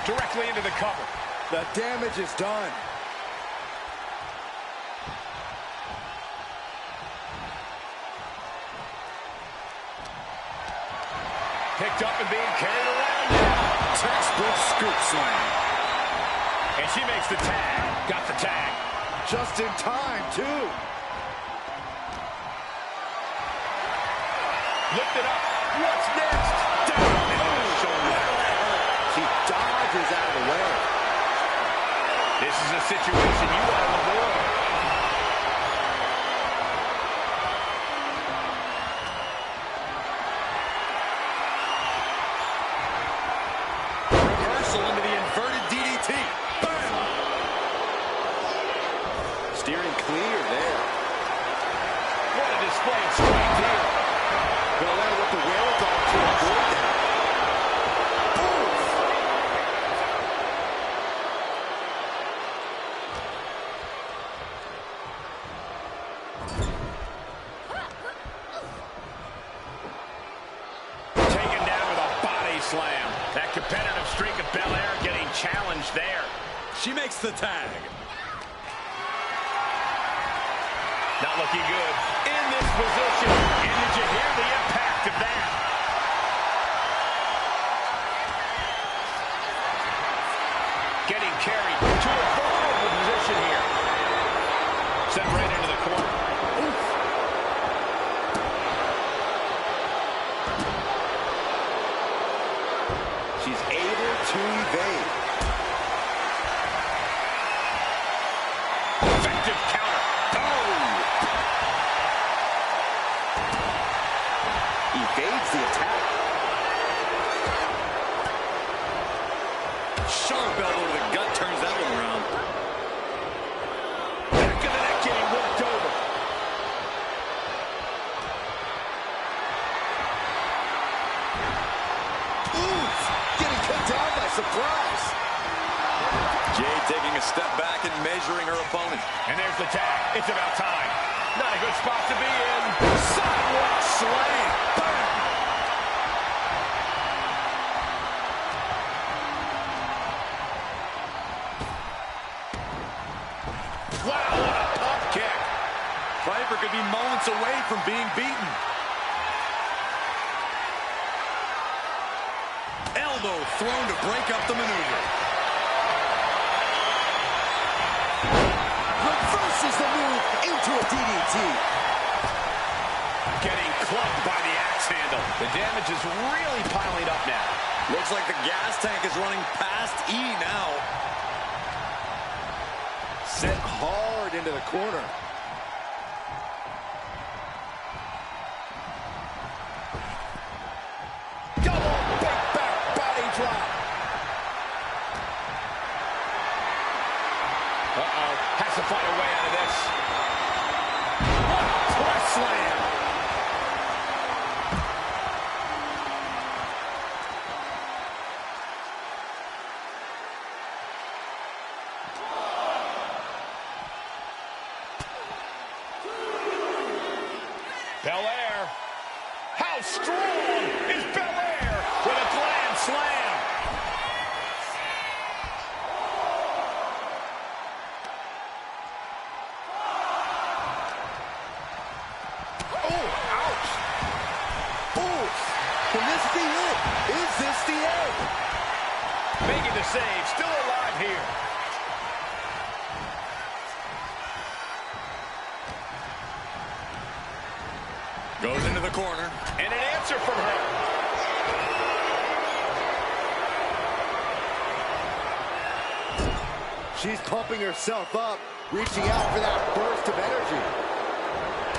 Directly into the cover. The damage is done. Picked up and being carried around now. Textbook scoop slam. And she makes the tag. Got the tag. Just in time, too. Lift it up. What's next? Down into the shoulder. She dodges out of the way. This is a situation you want to avoid. Reversal into the inverted DDT. Bam! Steering clear there. What a display of strength here. Belair with the wherewithal to avoid that. Taken down with a body slam. That competitive streak of Belair getting challenged there. She makes the tag. Not looking good in this position. And did you hear the impact of that? Getting carried to a vulnerable position here. Sent right into the corner. to evade. Effective counter. Evades the attack. Sharp elbow to the gut turns that one around. Back of the neck getting worked over. Oof! Getting cut down by surprise. Jade taking a step back and measuring her opponent. And there's the tag. It's about time. Not a good spot to be in. Sidewalk slam. Bam! Wow, what a pump kick. Viper could be moments away from being beaten. Elbow thrown to break up the maneuver. Reverses the move into a DDT. Getting clubbed by the axe handle. The damage is really piling up now. Looks like the gas tank is running past E now. Sent hard into the corner. Double big back body drop. Has to find a way out of this. What a press slam. Belair. How strong is Belair with a grand slam? Oh, ouch. Oh, can this be it? Is this the end? Making the save, still alive here. Goes into the corner. And an answer from her. She's pumping herself up, reaching out for that burst of energy.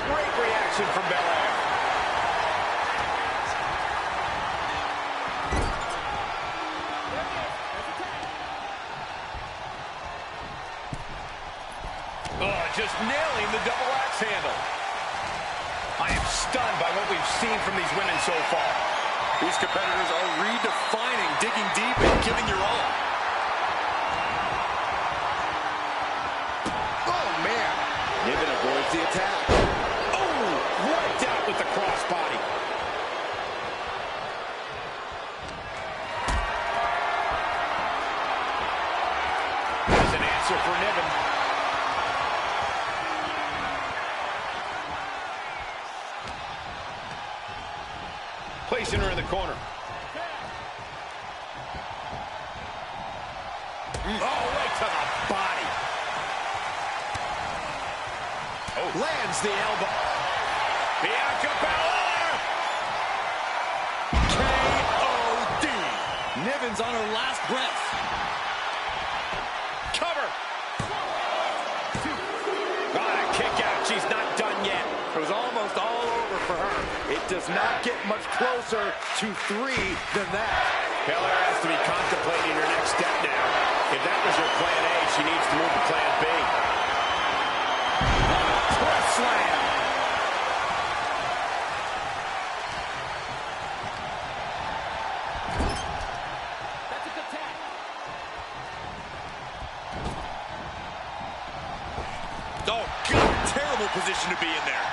Great reaction from Belair. Oh, just nailing the double axe handle. I am stunned by what we've seen from these women so far. These competitors are redefining digging deep and giving your all. Oh, man. Niven avoids the attack. Oh, wiped out with the crossbody. There's an answer for Niven. Placing her in the corner. Oh, right to the body. Oh, lands the elbow. Bianca Belair. K.O.D. Niven's on her last breath. Cover. Got a kick out. She's not done yet. It was almost all over for her. It does not get much closer to 3 than that. Belair has to be contemplating her next step now. If that was her plan A, she needs to move to plan B. Press slam. That's a good tag. Oh, God, terrible position to be in there.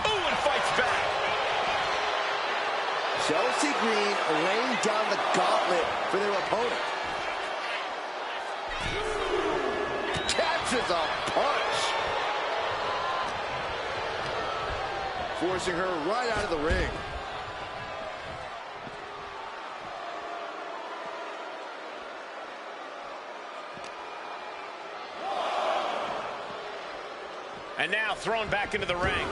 Ooh, and fights back. Chelsea Green laying down the gauntlet for their opponent. Catches a punch. Forcing her right out of the ring. And now thrown back into the ring.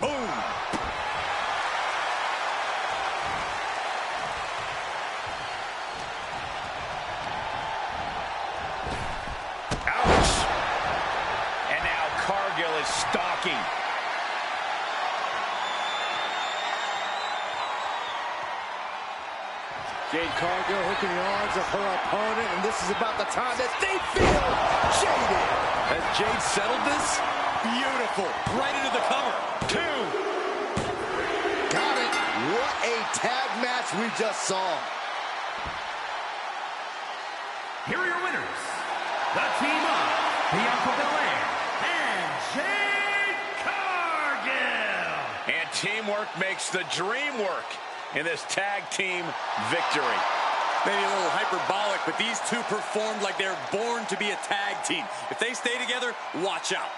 Boom. is stalking. Jade Cargill hooking the arms of her opponent, and this is about the time that they feel jaded. Has Jade settled this? Beautiful. Right into the cover. 2. Got it. What a tag match we just saw. Here are your winners, the team of Bianca Belair and Jade Cargill. And teamwork makes the dream work in this tag team victory. Maybe a little hyperbolic, but these two performed like they're born to be a tag team. If they stay together, watch out.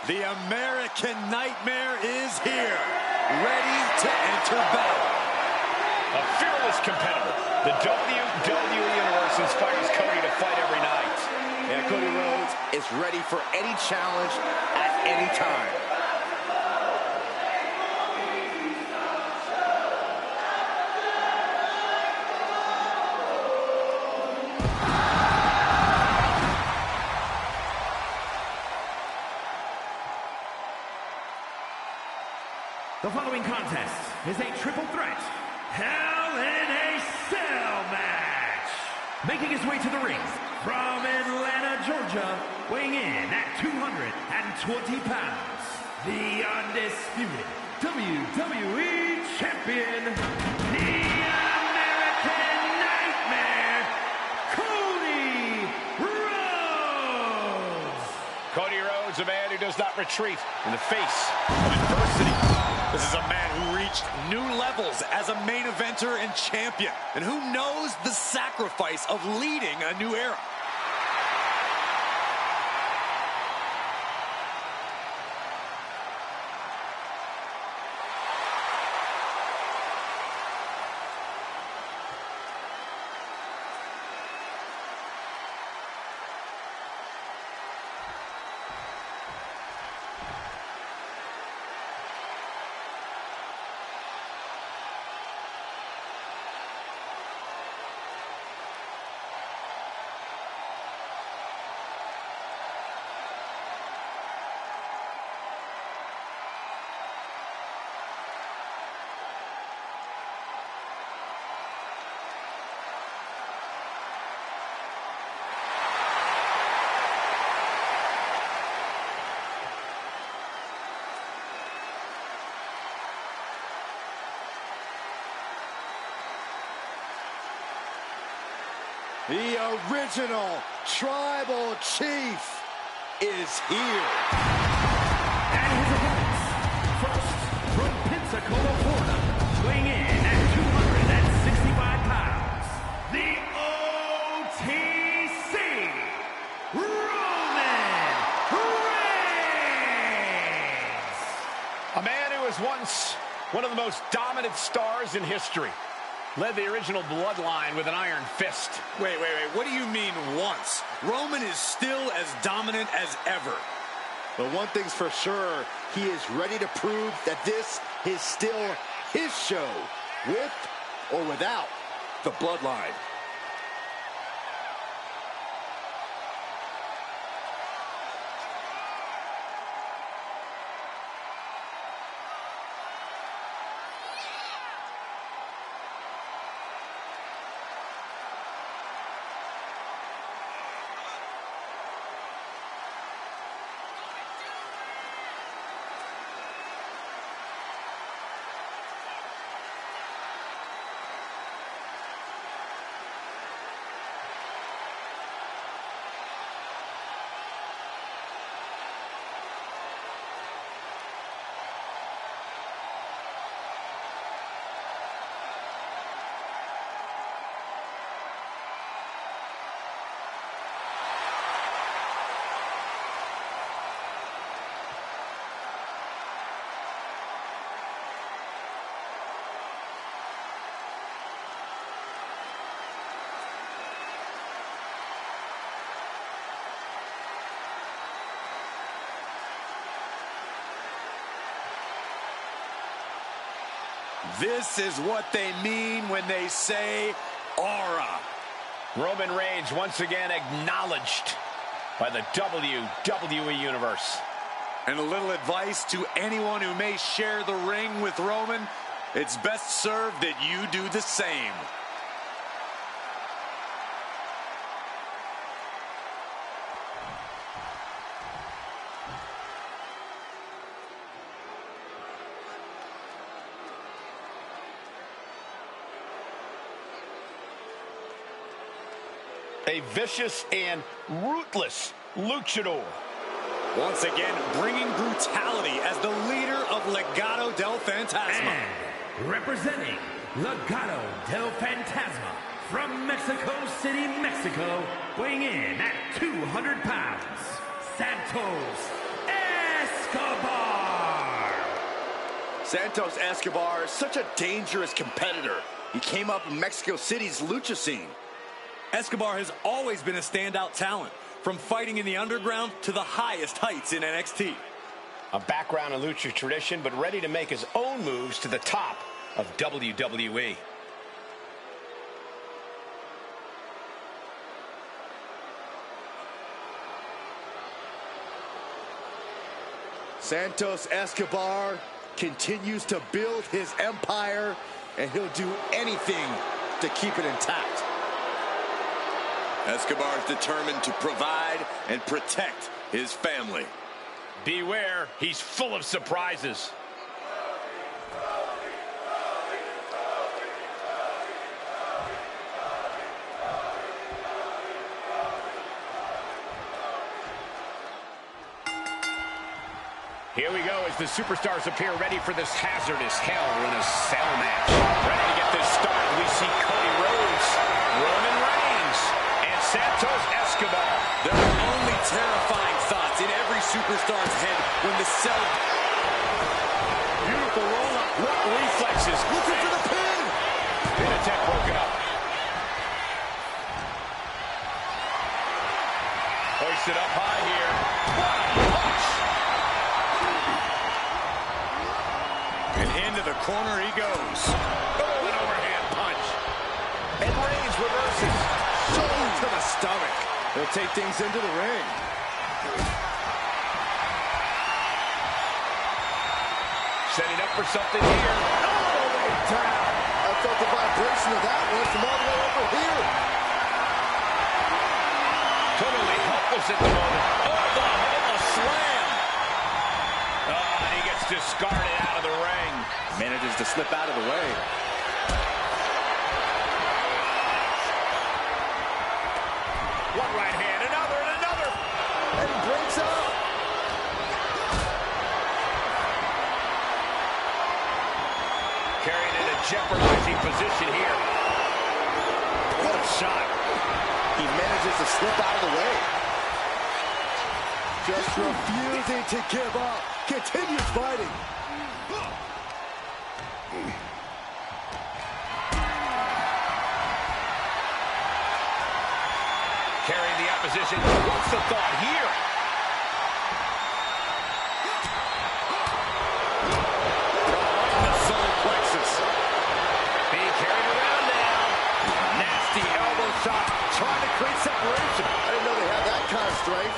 The American Nightmare is here, ready to enter battle. A fearless competitor. The WWE Universe inspires Cody to fight every night. And Cody Rhodes is ready for any challenge at any time. The following contest is a triple threat Hell in a Cell match. Making his way to the ring from Atlanta, Georgia, weighing in at 220 pounds, the undisputed WWE Champion, the American Nightmare, Cody Rhodes. Cody Rhodes, a man who does not retreat in the face of adversity. This is a man who reached new levels as a main eventer and champion, and who knows the sacrifice of leading a new era. The original Tribal Chief is here. And his opponents, first from Pensacola, Florida, weighing in at 265 pounds, the OTC, Roman Reigns. A man who was once one of the most dominant stars in history. Led the original bloodline with an iron fist. Wait. What do you mean once? Roman is still as dominant as ever. But one thing's for sure, he is ready to prove that this is still his show, with or without the bloodline. This is what they mean when they say aura. Roman Reigns once again acknowledged by the WWE Universe. And a little advice to anyone who may share the ring with Roman, it's best served that you do the same. A vicious and ruthless luchador. Once again, bringing brutality as the leader of Legado del Fantasma. And representing Legado del Fantasma from Mexico City, Mexico, weighing in at 200 pounds, Santos Escobar. Santos Escobar is such a dangerous competitor. He came up in Mexico City's lucha scene. Escobar has always been a standout talent, from fighting in the underground to the highest heights in NXT. A background in lucha tradition, but ready to make his own moves to the top of WWE. Santos Escobar continues to build his empire, and he'll do anything to keep it intact. Escobar is determined to provide and protect his family. Beware, he's full of surprises. Here we go as the superstars appear ready for this hazardous Hell in a Cell match. Ready to get this started, we see Cody Rhodes, Roman Reigns, and Santos Escobar. There are only terrifying thoughts in every superstar's head when the Cell... Beautiful roll-up. What reflexes. Looking for the pin! Pin attempt broken up. Hoisted up high here. What a punch! And into the corner he goes. Oh, an overhand punch. And Reigns reverses. Shoulder to the stomach. He'll take things into the ring. Setting up for something here. All the way down. I felt the vibration of that one from all the way over here. Totally helpless at the moment. Oh, a slam. Oh, and he gets discarded out of the ring. Manages to slip out of the way. One right hand, another, and another. And he breaks up. Carried in a jeopardizing position here. What a shot. He manages to slip out of the way. Just refusing to give up. Continues fighting. Carrying the opposition. What's the thought here? The solar plexus. Being carried around now. Nasty elbow shot. Trying to create separation. I didn't know they had that kind of strength.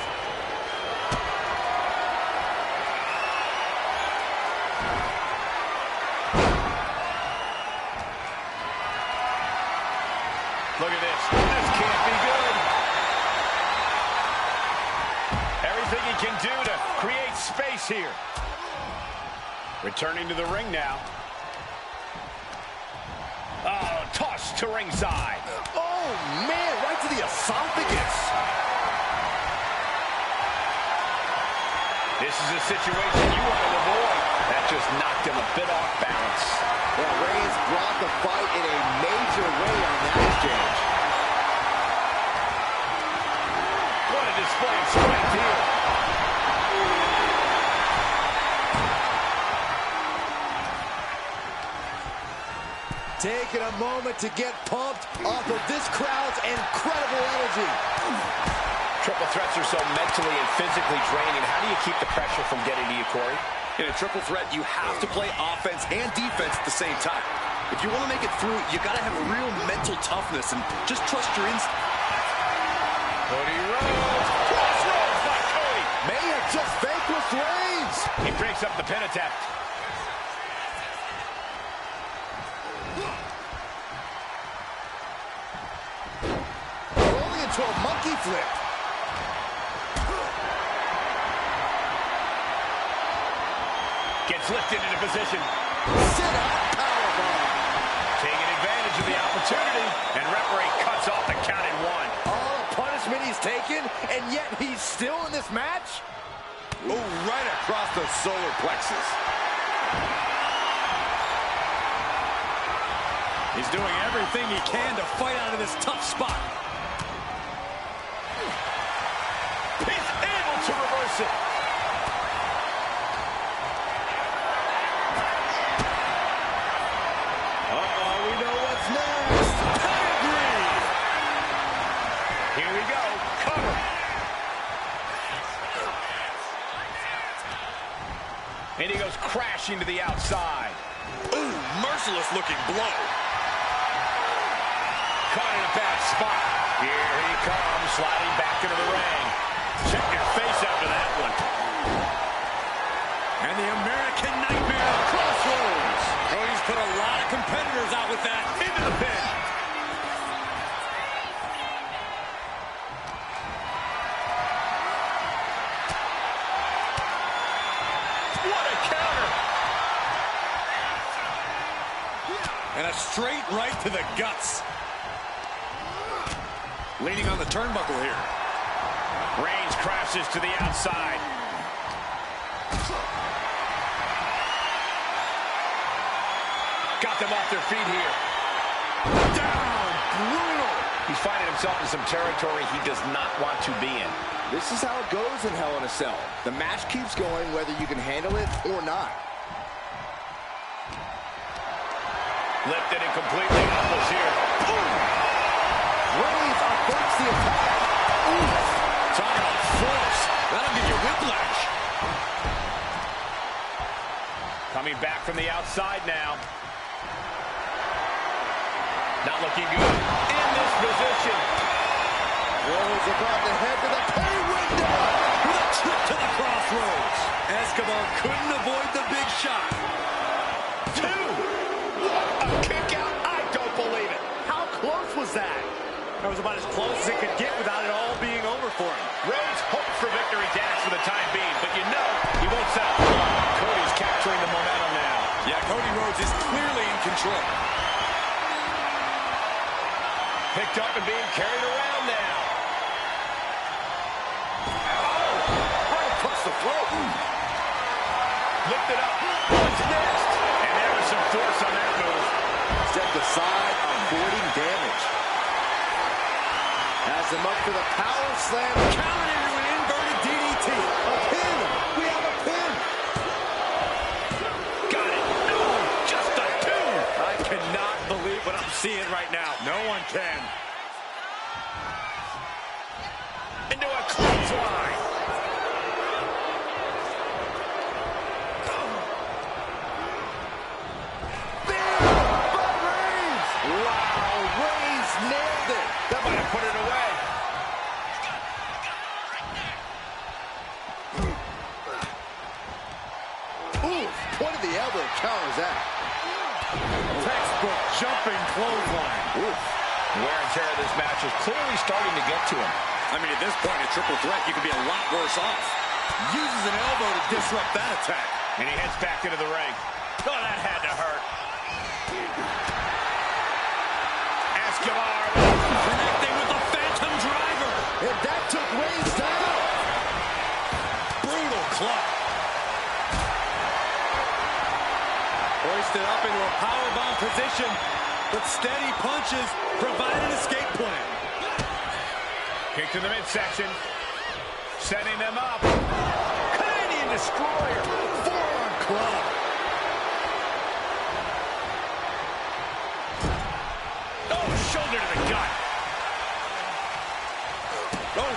Look at this. This can't be good. Everything he can do to create space here. Returning to the ring now. Oh, tossed to ringside. Oh, man, right to the esophagus. This is a situation you want to avoid. That just knocked him a bit off balance. Well, Reigns brought the fight in a major way on that exchange. What a display of strength here. Taking a moment to get pumped off of this crowd's incredible energy. Triple triple threats are so mentally and physically draining. How do you keep the pressure from getting to you, Corey? In a triple threat, you have to play offense and defense at the same time. If you want to make it through, you got to have real mental toughness and just trust your instincts. Cody Rhodes. Crossroads by Cody. May have just vanquished Reigns. He breaks up the pin attempt. Rolling into a monkey flip. Gets lifted into position. Sit-out powerbomb. Taking advantage of the opportunity, and referee cuts off the count at 1. All the punishment he's taken, and yet he's still in this match? Oh, right across the solar plexus. He's doing everything he can to fight out of this tough spot. He's able to reverse it. We know what's next. Pedigree. Here we go. Cover. And he goes crashing to the outside. Ooh, merciless looking blow. Caught in a bad spot. Here he comes, sliding back into the ring. Check your face after that one. And the American Nightmare Crossroads. Cody's put a lot of competitors out with that. Into the pin. What a counter. And a straight right to the guts. Leaning on the turnbuckle here. Reigns crashes to the outside. Got them off their feet here. Down. Brutal. He's finding himself in some territory he does not want to be in. This is how it goes in Hell in a Cell. The match keeps going whether you can handle it or not. Lifted and completely helpless here. Boom. Reigns averts the attack. Ooh. Talk about force. That'll give you whiplash. Coming back from the outside now. Not looking good in this position. Rhodes about to head to the pay window. With a trip to the crossroads. Escobar couldn't avoid the big shot. 2. A kick out. I don't believe it. How close was that? That was about as close as it could get without it all being over for him. Rhodes hopes for victory dance for the time being, but you know he won't settle for long. Cody's capturing the momentum now. Yeah, Cody Rhodes is clearly in control. Picked up and being carried around now. Right across the throat. Lifted up. What's next? And there was some force on that move. Stepped aside, avoiding damage. Has him up for the power slam. Countered into an inverted DDT. A pin. We have a pin. Got it. No, just a 2. I cannot believe what I'm seeing right now. No one can. Into a clothesline. Put it away. Ooh, point of the elbow counters that. Textbook jumping clothesline. Ooh. Wear and tear of this match is clearly starting to get to him. I mean, at this point, a triple threat, you could be a lot worse off. Uses an elbow to disrupt that attack. And he heads back into the ring. Oh, that had to hurt. Escobar Connecting with the Phantom Driver. And that took Reigns down. Brutal club. Hoisted up into a powerbomb position, but steady punches provide an escape plan. kick to the midsection. Setting them up. Canadian Destroyer. Forearm club. Oh, shoulder to the gut. Oh,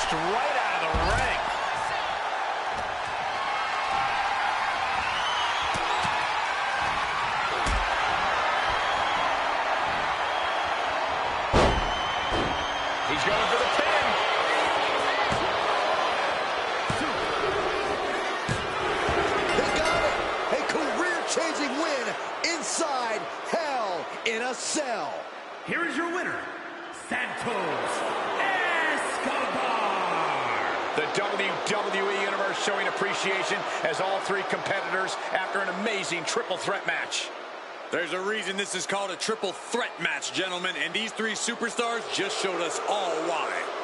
pushed right out of the ring. He's going for the pin. He got it. A career-changing win inside Hell in a Cell. Here is your winner, Santos Escobar. The WWE Universe showing appreciation as all three competitors after an amazing triple threat match. There's a reason this is called a triple threat match, gentlemen, and these three superstars just showed us all why.